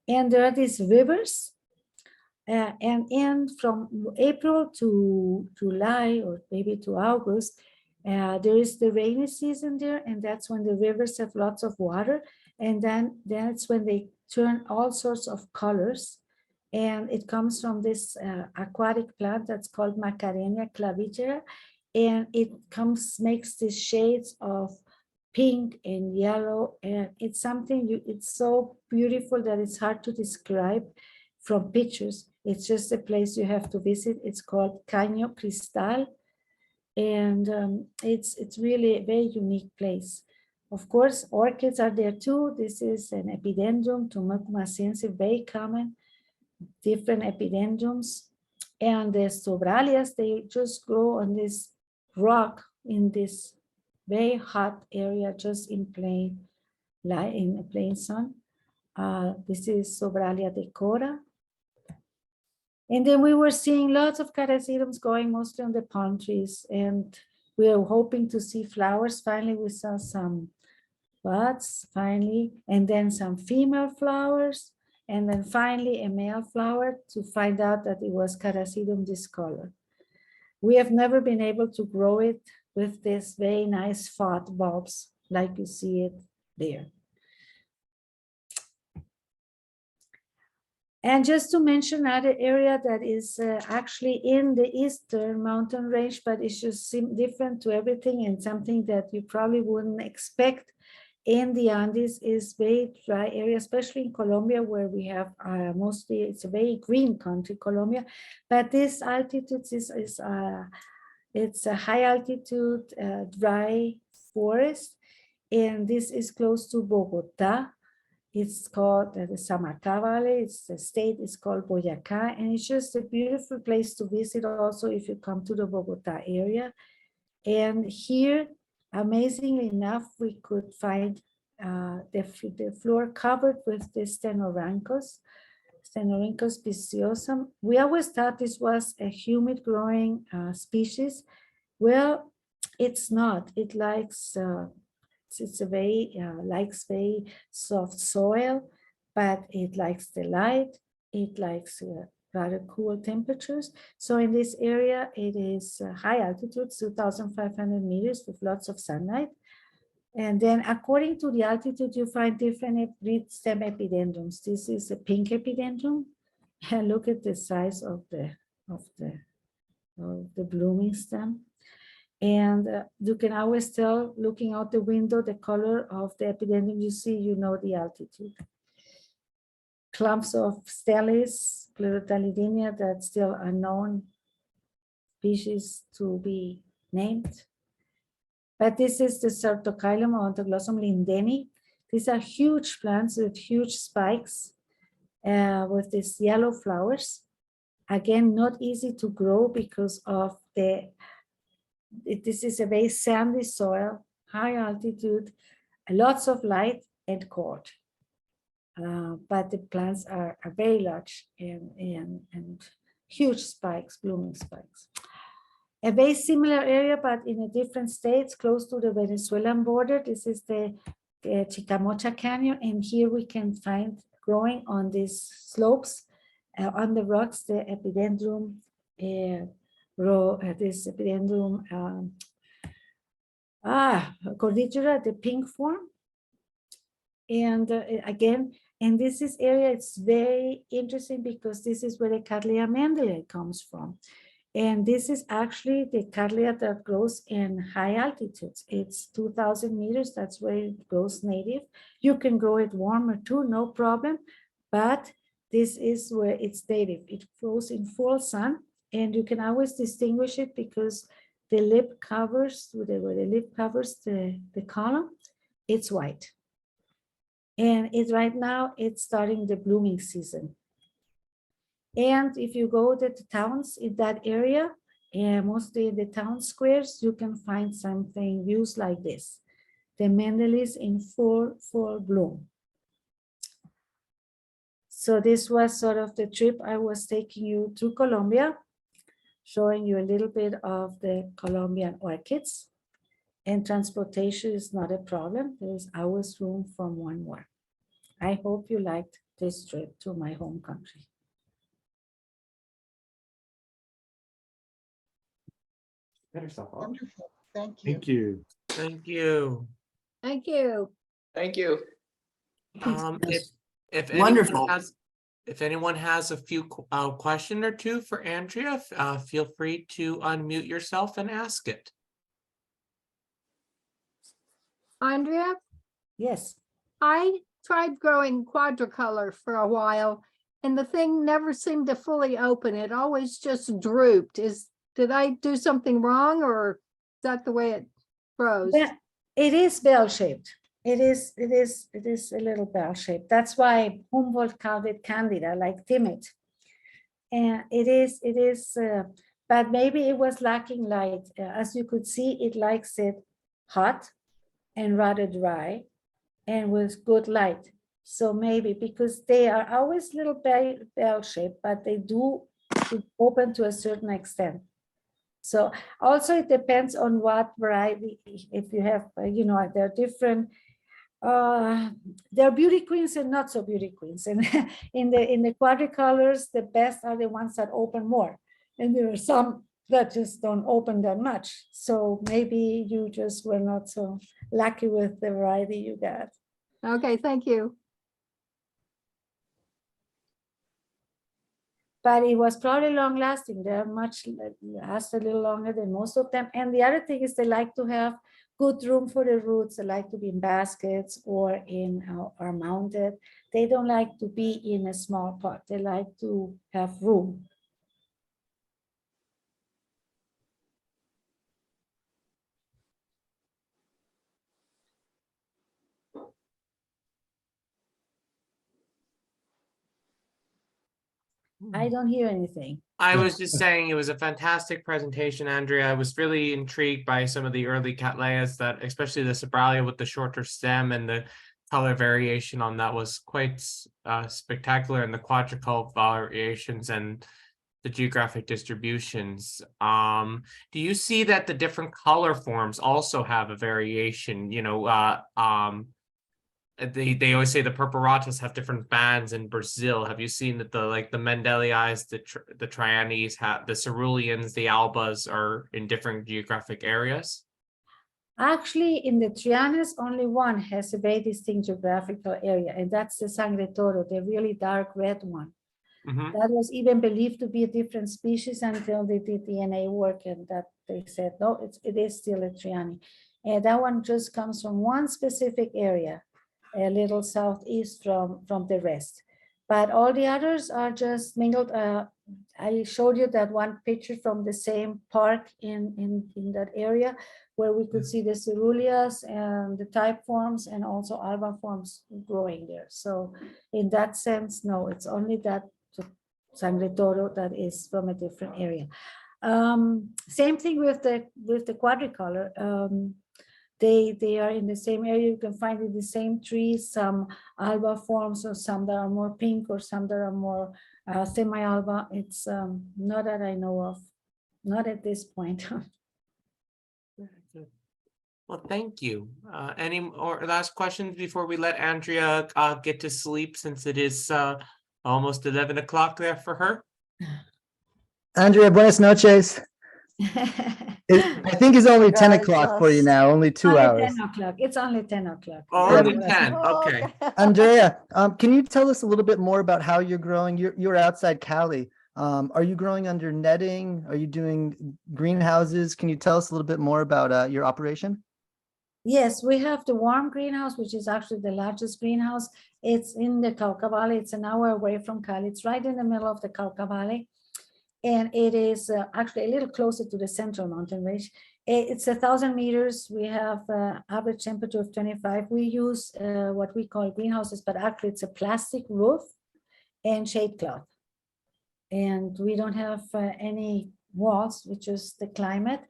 And there are these rivers. And from April to July, or maybe to August, there is the rainy season there, and that's when the rivers have lots of water. And then it's when they turn all sorts of colors. And it comes from this aquatic plant that's called Macarena clavigera. And it makes these shades of pink and yellow. And it's something, it's so beautiful that it's hard to describe from pictures. It's just a place you have to visit. It's called Caño Cristal. And it's really a very unique place. Of course, orchids are there too. This is an epidendrum, Tumucumacense, very common, different epidendrums. And the sobralias, they just grow on this rock in this very hot area, just in plain light, in a plain sun. This is Sobralia decora. And then we were seeing lots of carasidums going mostly on the palm trees, and we were hoping to see flowers. Finally, we saw some buds, finally, and then some female flowers, and then finally a male flower, to find out that it was Carasidum discolor. We have never been able to grow it with this very nice fat bulbs like you see it there. And just to mention another area that is actually in the eastern mountain range, but it's just different to everything, and something that you probably wouldn't expect in the Andes is very dry area, especially in Colombia, where we have mostly, it's a very green country, Colombia, but this altitude it's a high altitude dry forest, and this is close to Bogota. It's called the Samarca Valley. The state is called Boyacá, and it's just a beautiful place to visit also if you come to the Bogota area. And here, amazingly enough, we could find the floor covered with the Stenorhynchus speciosum. We always thought this was a humid growing species. Well, it's not. It likes It's a very, likes very soft soil, but it likes the light. It likes rather cool temperatures. So in this area, it is high altitude, 2,500 meters with lots of sunlight. And then according to the altitude, you find different reed stem epidendrums. This is a pink epidendrum. And look at the size of the blooming stem. And you can always tell, looking out the window, the color of the epidendrum you see, you know the altitude. Clumps of stelis, Pleurotalidinea, that's still unknown species to be named. But this is the Certocylum or Ontoglossum lindeni. These are huge plants with huge spikes with these yellow flowers. Again, not easy to grow because of this is a very sandy soil, high altitude, lots of light and cold. But the plants are very large and huge spikes, blooming spikes. A very similar area, but in a different states, close to the Venezuelan border. This is the Chicamocha Canyon, and here we can find growing on these slopes, on the rocks, the epidendrum, this epidendrum, cordillera, the pink form. And again, in this area, it's very interesting because this is where the Cattleya mendelii comes from. And this is actually the Cattleya that grows in high altitudes. It's 2,000 meters, that's where it grows native. You can grow it warmer too, no problem, but this is where it's native. It grows in full sun, and you can always distinguish it because the lip covers, where the lip covers the column, it's white. And right now, it's starting the blooming season. And if you go to the towns in that area, mostly in the town squares, you can find something views like this. The Mendelis in full bloom. So this was sort of the trip I was taking you to Colombia, showing you a little bit of the Colombian orchids. And transportation is not a problem. There is always room for one more. I hope you liked this trip to my home country. Wonderful. Thank you. Thank you. Thank you. Thank you. Thank you. If Wonderful. if anyone has a few question or two for Andrea, feel free to unmute yourself and ask it. Andrea, Yes. I tried growing quadricolor for a while and the thing never seemed to fully open. It always just drooped. Did I do something wrong, or is that the way it grows? Yeah, it is bell-shaped. It is a little bell-shaped. That's why Humboldt called it candida, like timid. And it is, but maybe it was lacking light. As you could see, it likes it hot and rather dry and with good light. So maybe because they are always little bell-shaped, but they do open to a certain extent. So also it depends on what variety, if you have, you know, there are different, there are beauty queens and not so beauty queens. And in the quadricolors, the best are the ones that open more. And there are some that just don't open that much. So maybe you just were not so lucky with the variety you got. Okay, thank you. But it was probably long lasting. They're last a little longer than most of them. And the other thing is they like to have good room for the roots. They like to be in baskets or or mounted. They don't like to be in a small pot. They like to have room. I don't hear anything. I was just saying it was a fantastic presentation, Andrea. I was really intrigued by some of the early Cattleyas, that especially the Sobralia with the shorter stem and the color variation on that was quite spectacular, and the quadricolor variations and the geographic distributions. Do you see that the different color forms also have a variation? You know, they always say the purpuratas have different bands in Brazil. Have you seen that the Mendelias, the Trianis, have the ceruleans, the albas are in different geographic areas? Actually, in the Trianas, only one has a very distinct geographical area, and that's the Sangre Toro, the really dark red one. Mhm. That was even believed to be a different species until they did DNA work, and that they said, no, it is still a Triani. And that one just comes from one specific area, a little southeast from the rest. But all the others are just mingled. I showed you that one picture from the same park in that area where we could see the ceruleas and the type forms and also alba forms growing there. So in that sense, no, it's only that Sangre Toro that is from a different area. Same thing with the quadricolor. They are in the same area. You can find in the same trees some alba forms, or some that are more pink, or some that are more semi-alba. It's not that I know of, not at this point. Well, thank you. Any more last questions before we let Andrea get to sleep, since it is almost 11 o'clock there for her? Andrea, buenas noches. I think it's only 10 o'clock for you now, only 2 Only hours. 10 o'clock. It's only 10 o'clock. Oh, only Yeah. 10. Okay. Andrea, can you tell us a little bit more about how you're growing? You're outside Cali. Are you growing under netting? Are you doing greenhouses? Can you tell us a little bit more about your operation? Yes, we have the warm greenhouse, which is actually the largest greenhouse. It's in the Cauca Valley. It's an hour away from Cali. It's right in the middle of the Cauca Valley. And it is actually a little closer to the central mountain range. It's 1,000 meters. We have average temperature of 25. We use what we call greenhouses, but actually it's a plastic roof and shade cloth. And we don't have any walls, which is the climate.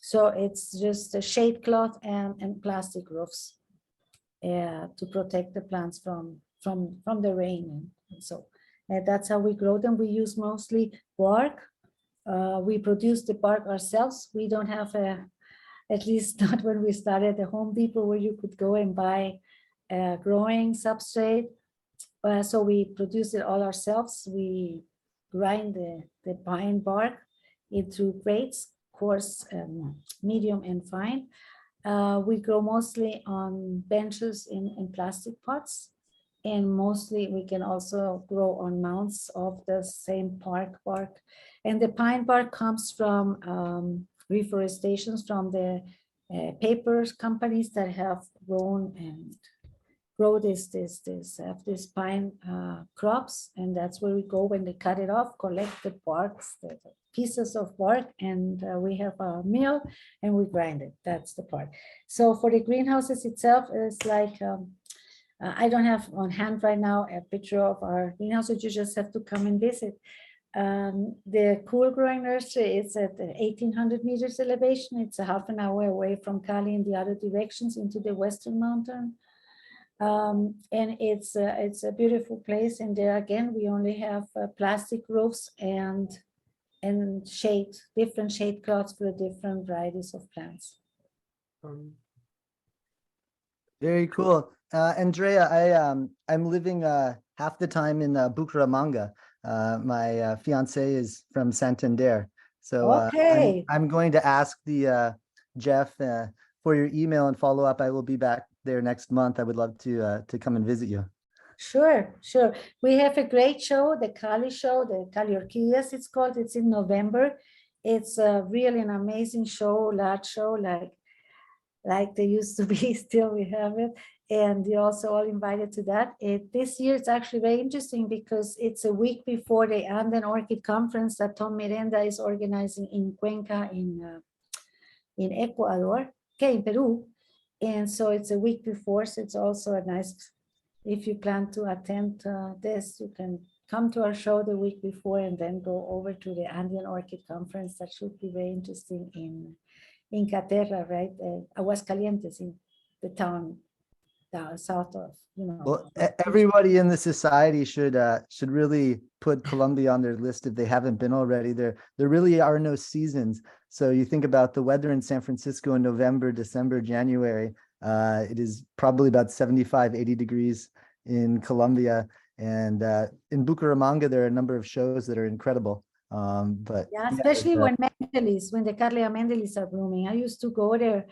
So it's just a shade cloth and plastic roofs to protect the plants from the rain. And so that's how we grow them. We use mostly bark. We produce the bark ourselves. We don't have at least not when we started the Home Depot, where you could go and buy growing substrate. So we produce it all ourselves. We grind the pine bark into grades, coarse, medium, and fine. We grow mostly on benches in plastic pots, and mostly we can also grow on mounds of the same bark. And the pine bark comes from reforestations from the paper companies that have grown and grow this pine crops, and that's where we go when they cut it off, collect the barks, the pieces of bark, and we have a mill and we grind it. That's the part. So for the greenhouses itself, it's like I don't have on hand right now a picture of our greenhouses. You just have to come and visit. The cool growing nursery is at 1,800 meters elevation. It's a half an hour away from Cali in the other directions into the Western Mountain. And it's a beautiful place. And there again, we only have plastic roofs and different shade cloths for different varieties of plants. Very cool. Andrea, I'm living half the time in Bucaramanga. My fiance is from Santander. So Okay. I'm going to ask the Jeff for your email and follow up. I will be back there next month. I would love to come and visit you. Sure. We have a great show, the Cali show, the Cali Orquideas, it's called. It's in November. It's really an amazing show, large show, like they used to be. Still, we have it. And you're also all invited to that. This year, it's actually very interesting because it's a week before the Andean Orchid Conference that Tom Miranda is organizing in Cuenca in Ecuador, in Peru. And so it's a week before, so it's also a nice, if you plan to attend this, you can come to our show the week before and then go over to the Andean Orchid Conference. That should be very interesting in Caterra, right? Aguascalientes, in the town south of, Well, everybody in the society should really put Colombia on their list if they haven't been already. There really are no seasons. So you think about the weather in San Francisco in November, December, January. It is probably about 75, 80 degrees in Colombia. And in Bucaramanga, there are a number of shows that are incredible. But yeah, especially when the Cattleya mendelis are blooming. I used to go there,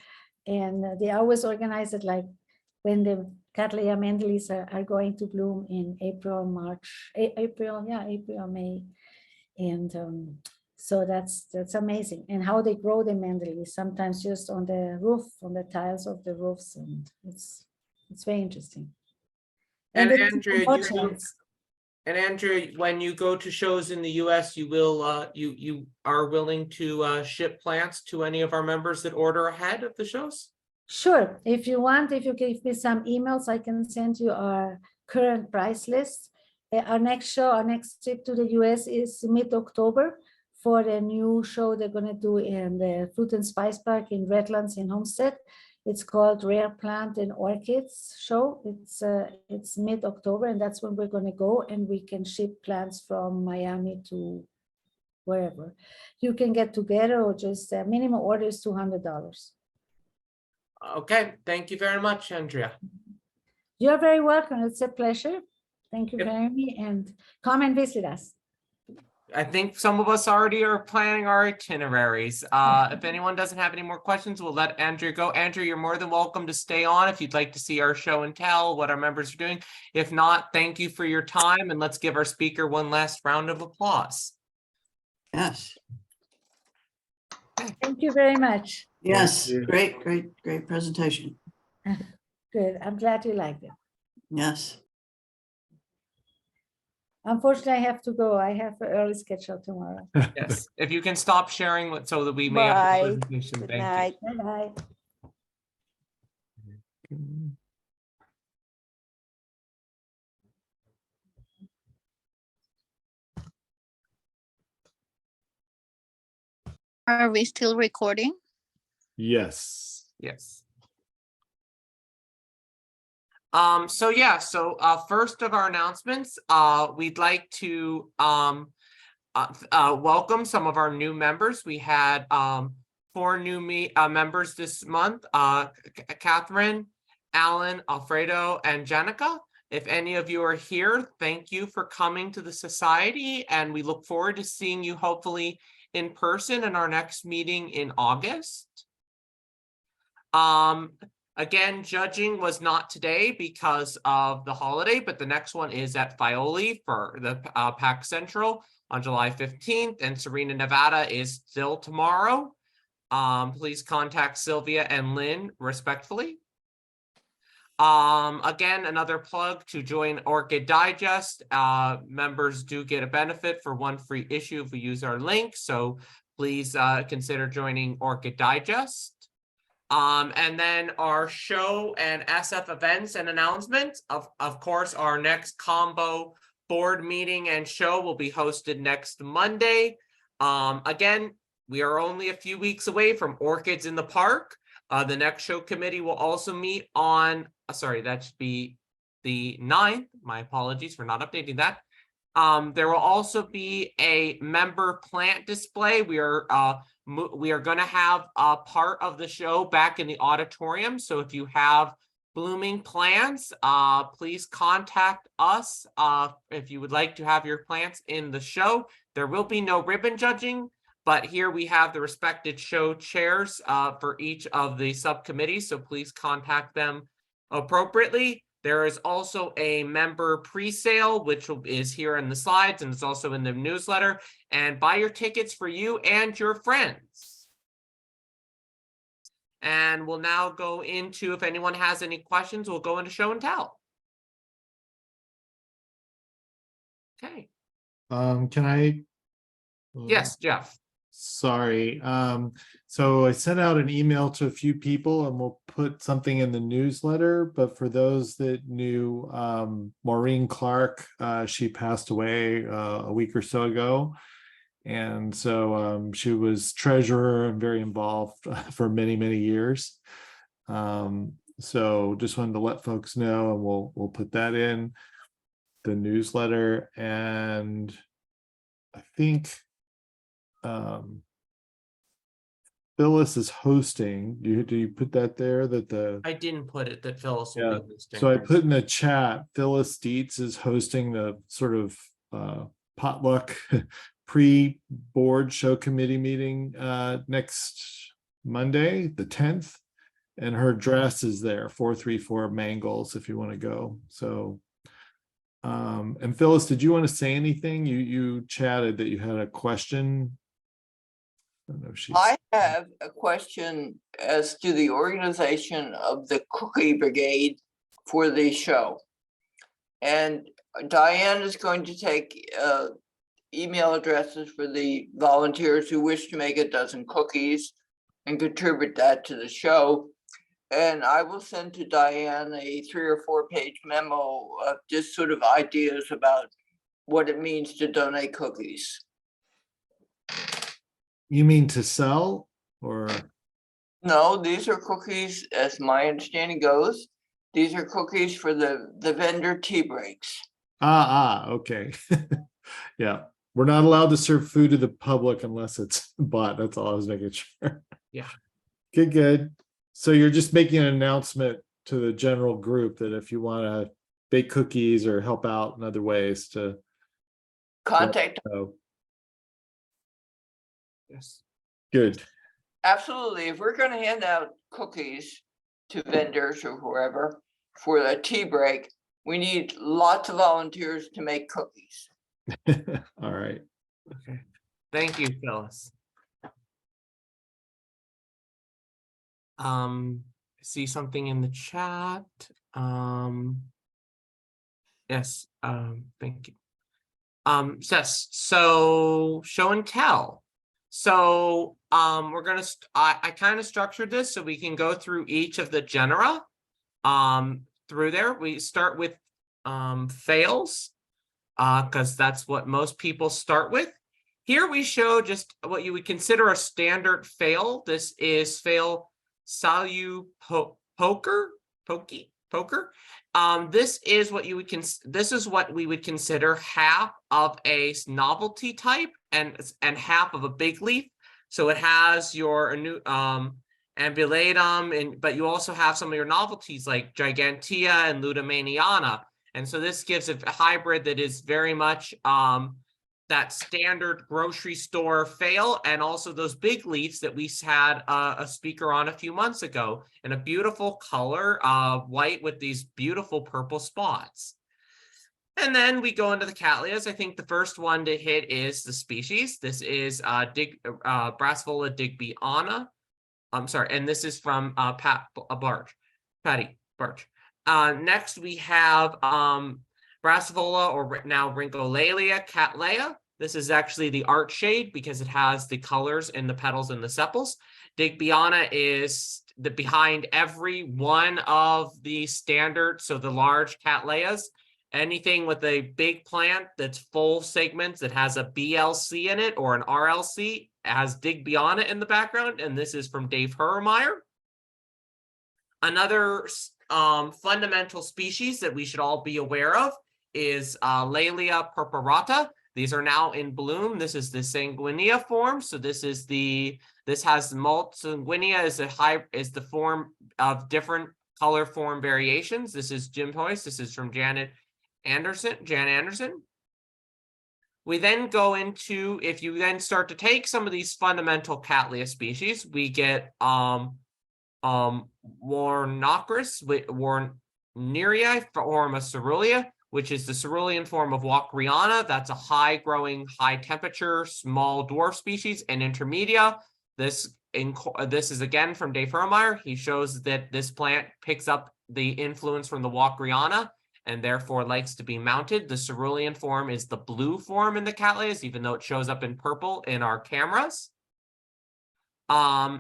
and they always organize it like when the Cattleya mendelis are going to bloom in April, March, April, May. And so that's amazing. And how they grow the mendelis, sometimes just on the roof, on the tiles of the roofs. And it's very interesting. And the Andrea, orchards. And Andrea, when you go to shows in the US, you will you are willing to ship plants to any of our members that order ahead of the shows? Sure. If you want, if you give me some emails, I can send you our current price list. Our next trip to the US is mid-October for the new show they're going to do in the Fruit and Spice Park in Redlands in Homestead. It's called Rare Plant and Orchids Show. It's mid-October, and that's when we're going to go, and we can ship plants from Miami to wherever. You can get together, or just minimum order is $200. Okay, thank you very much, Andrea. You're very welcome. It's a pleasure. Thank you Yep. for having me, and come and visit us. I think some of us already are planning our itineraries. If anyone doesn't have any more questions, we'll let Andrea go. Andrea, you're more than welcome to stay on if you'd like to see our show and tell what our members are doing. If not, thank you for your time, and let's give our speaker one last round of applause. Yes, Thank you very much. yes, you. great presentation. Good. I'm glad you liked it. Yes. Unfortunately, I have to go. I have an early schedule tomorrow. Yes, if you can stop sharing so that we may have Bye. the presentation. Good Thank night. Bye-bye. you. Are we still recording? Yes. Yes. So first of our announcements, we'd like to welcome some of our new members. We had 4 new members this month, Catherine, Alan, Alfredo, and Jenica. If any of you are here, thank you for coming to the society, and we look forward to seeing you hopefully in person in our next meeting in August. Again, judging was not today because of the holiday, but the next one is at Fioli for the PAC Central on July 15th, and Serena, Nevada is still tomorrow. Please contact Sylvia and Lynn respectfully. Again, another plug to join Orchid Digest. Members do get a benefit for 1 free issue if we use our link, so please consider joining Orchid Digest. And then our show and SF events and announcements. Of course, our next combo board meeting and show will be hosted next Monday. Again, we are only a few weeks away from Orchids in the Park. The next show committee will also meet on, sorry, that should be the 9th. My apologies for not updating that. There will also be a member plant display. We are going to have a part of the show back in the auditorium. So if you have blooming plants, please contact us if you would like to have your plants in the show. There will be no ribbon judging, but here we have the respected show chairs for each of the subcommittees. So please contact them appropriately. There is also a member pre-sale, which is here in the slides, and it's also in the newsletter. And buy your tickets for you and your friends. And we'll now go into, if anyone has any questions, we'll go into show and tell. Okay. Can I? Yes, Jeff. Sorry. So I sent out an email to a few people and we'll put something in the newsletter, but for those that knew Maureen Clark, she passed away a week or so ago. And so she was treasurer and very involved for many, many years. So just wanted to let folks know, and we'll put that in the newsletter. And I think Phyllis is hosting. Do you put that there that the I didn't put it that Phyllis will Yeah. be hosting. So I put in the chat, Phyllis Dietz is hosting the sort of potluck pre-board show committee meeting next Monday, the 10th. And her address is there, 434 Mangles, if you want to go. So, and Phyllis, did you want to say anything? You chatted that you had a question. I don't know if she's. I have a question as to the organization of the Cookie Brigade for the show. And Diane is going to take email addresses for the volunteers who wish to make a dozen cookies and contribute that to the show. And I will send to Diane a 3 or 4 page memo of just sort of ideas about what it means to donate cookies. You mean to sell or? No, these are cookies, as my understanding goes. These are cookies for the vendor tea breaks. Okay. Yeah. We're not allowed to serve food to the public unless it's bought. That's all I was making sure. Yeah. Good. So you're just making an announcement to the general group that if you want to bake cookies or help out in other ways to Contact, Yes. Good. absolutely. If we're going to hand out cookies to vendors or whoever for a tea break, we need lots of volunteers to make cookies. All right. Okay. Thank you, Phyllis. See something in the chat. Yes, thank you. Yes, so show and tell. So we're gonna I kind of structured this so we can go through each of the genera through there. We start with fails because that's what most people start with. Here we show just what you would consider a standard fail. This is fail poker. This is what you would this is what we would consider half of a novelty type and half of a big leaf. So it has your new ambulatum, but you also have some of your novelties like Gigantea and Ludamaniana. And so this gives a hybrid that is very much that standard grocery store fail, and also those big leaves that we had a speaker on a few months ago in a beautiful color, white with these beautiful purple spots. And then we go into the Cattleyas. I think the first one to hit is the species. This is Brassavola digbyana. I'm sorry, and this is from Patty Barch. Next we have Brassavola, or now Rhincolalia cattleya. This is actually the art shade because it has the colors in the petals and the sepals. Digbyana is behind every one of the standard, so the large cattleyas. Anything with a big plant that's full segments that has a BLC in it or an RLC has Digbyana in the background, and this is from Dave Hermeyer. Another fundamental species that we should all be aware of is Laelia purpurata. These are now in bloom. This is the sanguinea form. So this has sanguinea is the form of different color form variations. This is Jim Hoyce. This is from Jan Anderson. We then go into, if you then start to take some of these fundamental Cattleya species, we get Warnocris, Warneria form of Cerulean, which is the cerulean form of Walkeriana. That's a high-growing, high-temperature, small dwarf species. And Intermedia, this is again from Dave Hermeyer. He shows that this plant picks up the influence from the Walkeriana and therefore likes to be mounted. The cerulean form is the blue form in the Cattleyas, even though it shows up in purple in our cameras.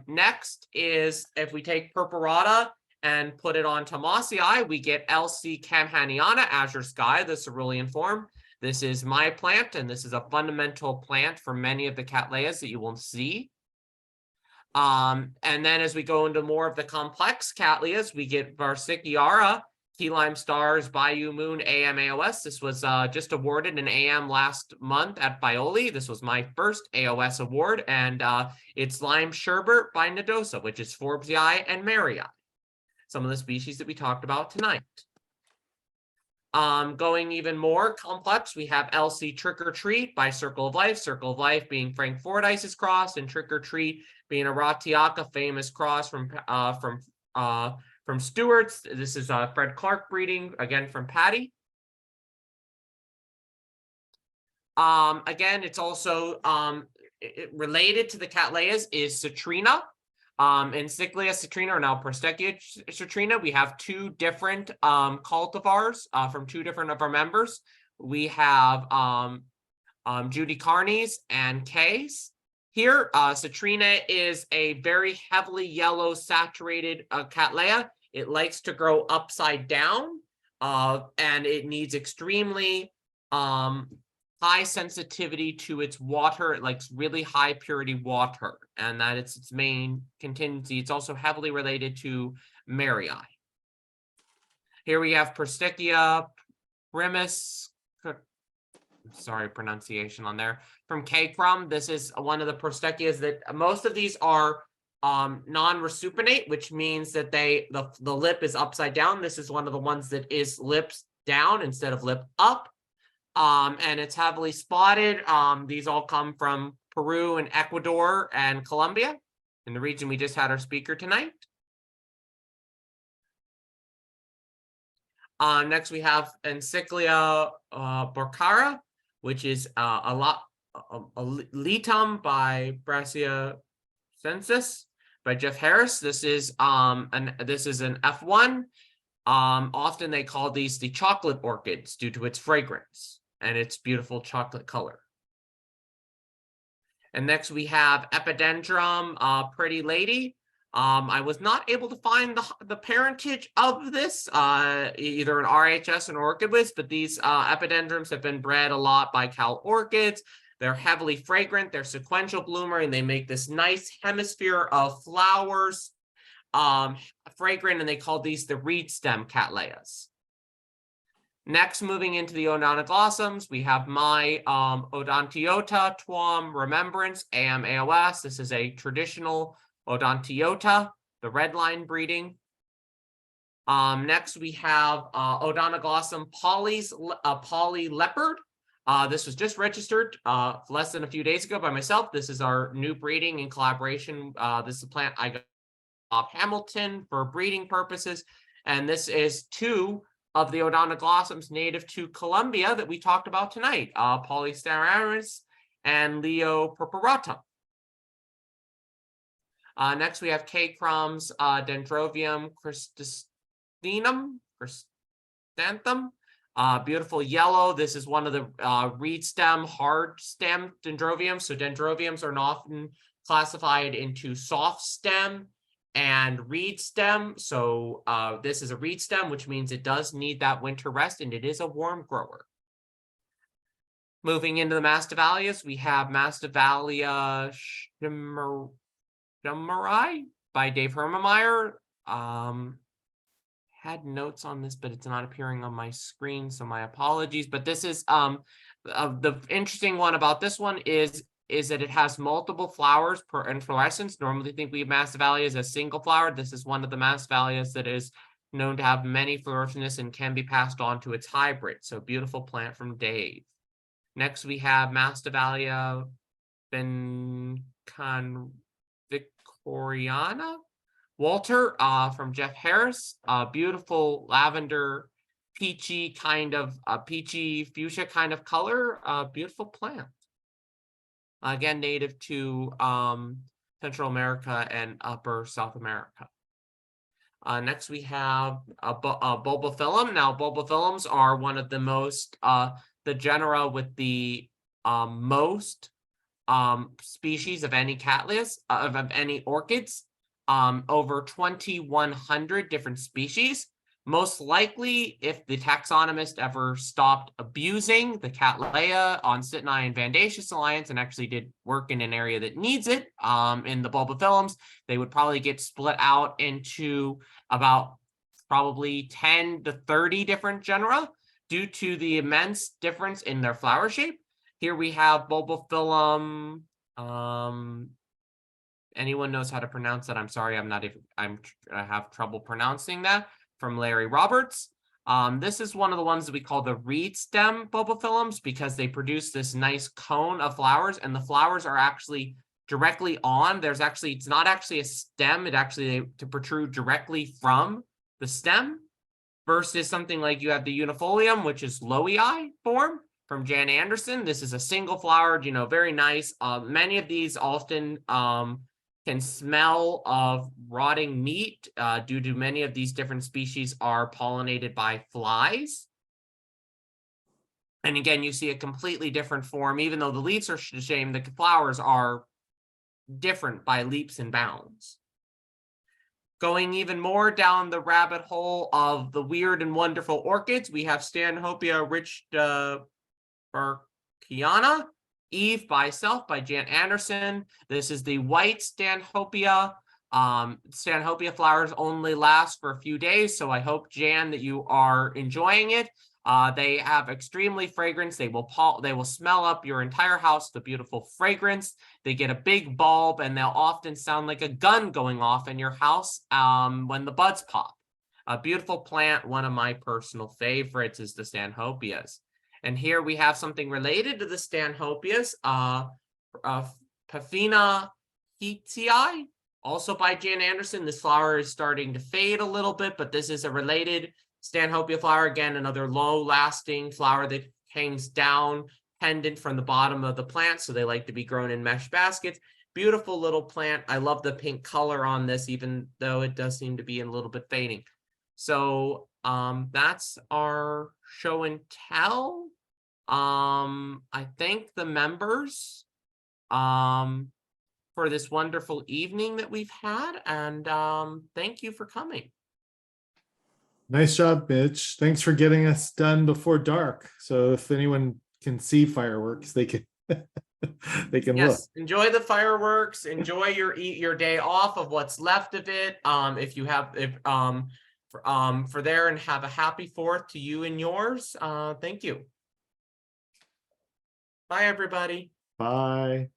Next is, if we take Purpurata and put it on Tomasiae, we get LC Camhaniana, Azure Sky, the cerulean form. This is my plant, and this is a fundamental plant for many of the Cattleyas that you will see. And then as we go into more of the complex Cattleyas, we get Versiciara, Key Lime Stars, Bayou Moon, AM AOS. This was just awarded an AM last month at Valle. This was my first AOS award, and it's Lime Sherbet by Nodosa, which is Forbesii and Maryi, some of the species that we talked about tonight. Going even more complex, we have LC Trick or Treat by Circle of Life being Frank Fordyce's cross, and Trick or Treat being a Ratiaka famous cross from Stewart's. This is Fred Clark breeding, again from Patty. Again, it's also related to the Cattleyas is Citrina. In Cyclia citrina, or now Prostechia citrina, we have two different cultivars from two different of our members. We have Judy Carney's and Kay's. Here, citrina is a very heavily yellow saturated Cattleya. It likes to grow upside down, and it needs extremely high sensitivity to its water. It likes really high purity water, and that it's its main contingency. It's also heavily related to Maryi. Here we have Prostechia primus. Sorry, pronunciation on there. From K-Crum. This is one of the Prostechias that most of these are non-resupinate, which means that the lip is upside down. This is one of the ones that is lips down instead of lip up. And it's heavily spotted. These all come from Peru and Ecuador and Colombia, in the region we just had our speaker tonight. Next we have Encyclia Borcara, which is a litum by Brasia Sensis by Jeff Harris. This is an F1. Often they call these the chocolate orchids due to its fragrance and its beautiful chocolate color. And next we have Epidendrum Pretty Lady. I was not able to find the parentage of this, either an RHS or Orchid List, but these epidendrums have been bred a lot by Cal Orchids. They're heavily fragrant, they're sequential bloomer, and they make this nice hemisphere of flowers, fragrant, and they call these the reed stem Cattleyas. Next, moving into the Odontoglossums, we have my Odontiota Tuam Remembrance AM AOS. This is a traditional Odontiota, the red line breeding. Next, we have Odontoglossum Poly Leopard. This was just registered less than a few days ago by myself. This is our new breeding in collaboration. This is a plant I got off Hamilton for breeding purposes. And this is two of the Odontoglossums native to Colombia that we talked about tonight, Polysteraris and Leo purpuratum. Next, we have K-Crum's Dendrobium chrysanthemum, beautiful yellow. This is one of the reed stem, hard stem dendrobiums. So dendrobiums are often classified into soft stem and reed stem. So this is a reed stem, which means it does need that winter rest, and it is a warm grower. Moving into the Masdevallias, we have Masdevallia Shimmerai by Dave Hermemeyer. Had notes on this, but it's not appearing on my screen, so my apologies. But this is the interesting one about this one is that it has multiple flowers per inflorescence. Normally think we have Masdevallia as a single flower. This is one of the Masdevallias that is known to have many flourishes and can be passed on to its hybrid. So beautiful plant from Dave. Next, we have Masdevallia Victoriana Walter from Jeff Harris. Beautiful lavender, peachy kind of peachy fuchsia kind of color. Beautiful plant. Again, native to Central America and Upper South America. Next, we have Bulbophyllum. Now, Bulbophyllums are one of the most, the genera with the most species of any Cattleyas, of any orchids, over 2,100 different species. Most likely, if the taxonomist ever stopped abusing the Cattleya on Sitnai and Vandaceous Alliance and actually did work in an area that needs it, in the bulbophyllums, they would probably get split out into about probably 10 to 30 different genera due to the immense difference in their flower shape. Here we have bulbophyllum. Anyone knows how to pronounce that? I'm sorry, I have trouble pronouncing that. From Larry Roberts. This is one of the ones that we call the reed stem bulbophyllums because they produce this nice cone of flowers, and the flowers are actually directly on. It's not actually a stem, it actually to protrude directly from the stem, versus something like you have the unifolium, which is loei form from Jan Anderson. This is a single flowered, very nice. Many of these often can smell of rotting meat due to many of these different species are pollinated by flies. And again, you see a completely different form, even though the leaves are the same, the flowers are different by leaps and bounds. Going even more down the rabbit hole of the weird and wonderful orchids, we have Stanhopea richbarkiana, Eve by Self by Jan Anderson. This is the white Stanhopea. Stanhopea flowers only last for a few days, so I hope, Jan, that you are enjoying it. They have extremely fragrance. They will smell up your entire house with a beautiful fragrance. They get a big bulb, and they'll often sound like a gun going off in your house when the buds pop. A beautiful plant. One of my personal favorites is the Stanhopeas. And here we have something related to the Stanhopeas, Paphina heatii, also by Jan Anderson. This flower is starting to fade a little bit, but this is a related Stanhopea flower. Again, another low-lasting flower that hangs down pendant from the bottom of the plant, so they like to be grown in mesh baskets. Beautiful little plant. I love the pink color on this, even though it does seem to be a little bit fading. So that's our show and tell. I thank the members for this wonderful evening that we've had, and thank you for coming. Nice job, Mitch. Thanks for getting us done before dark. So if anyone can see fireworks, they can they can look. Yes, enjoy the fireworks. Enjoy your day off of what's left of it. If you have for there, and have a happy 4th to you and yours. Thank you. Bye, everybody. Bye.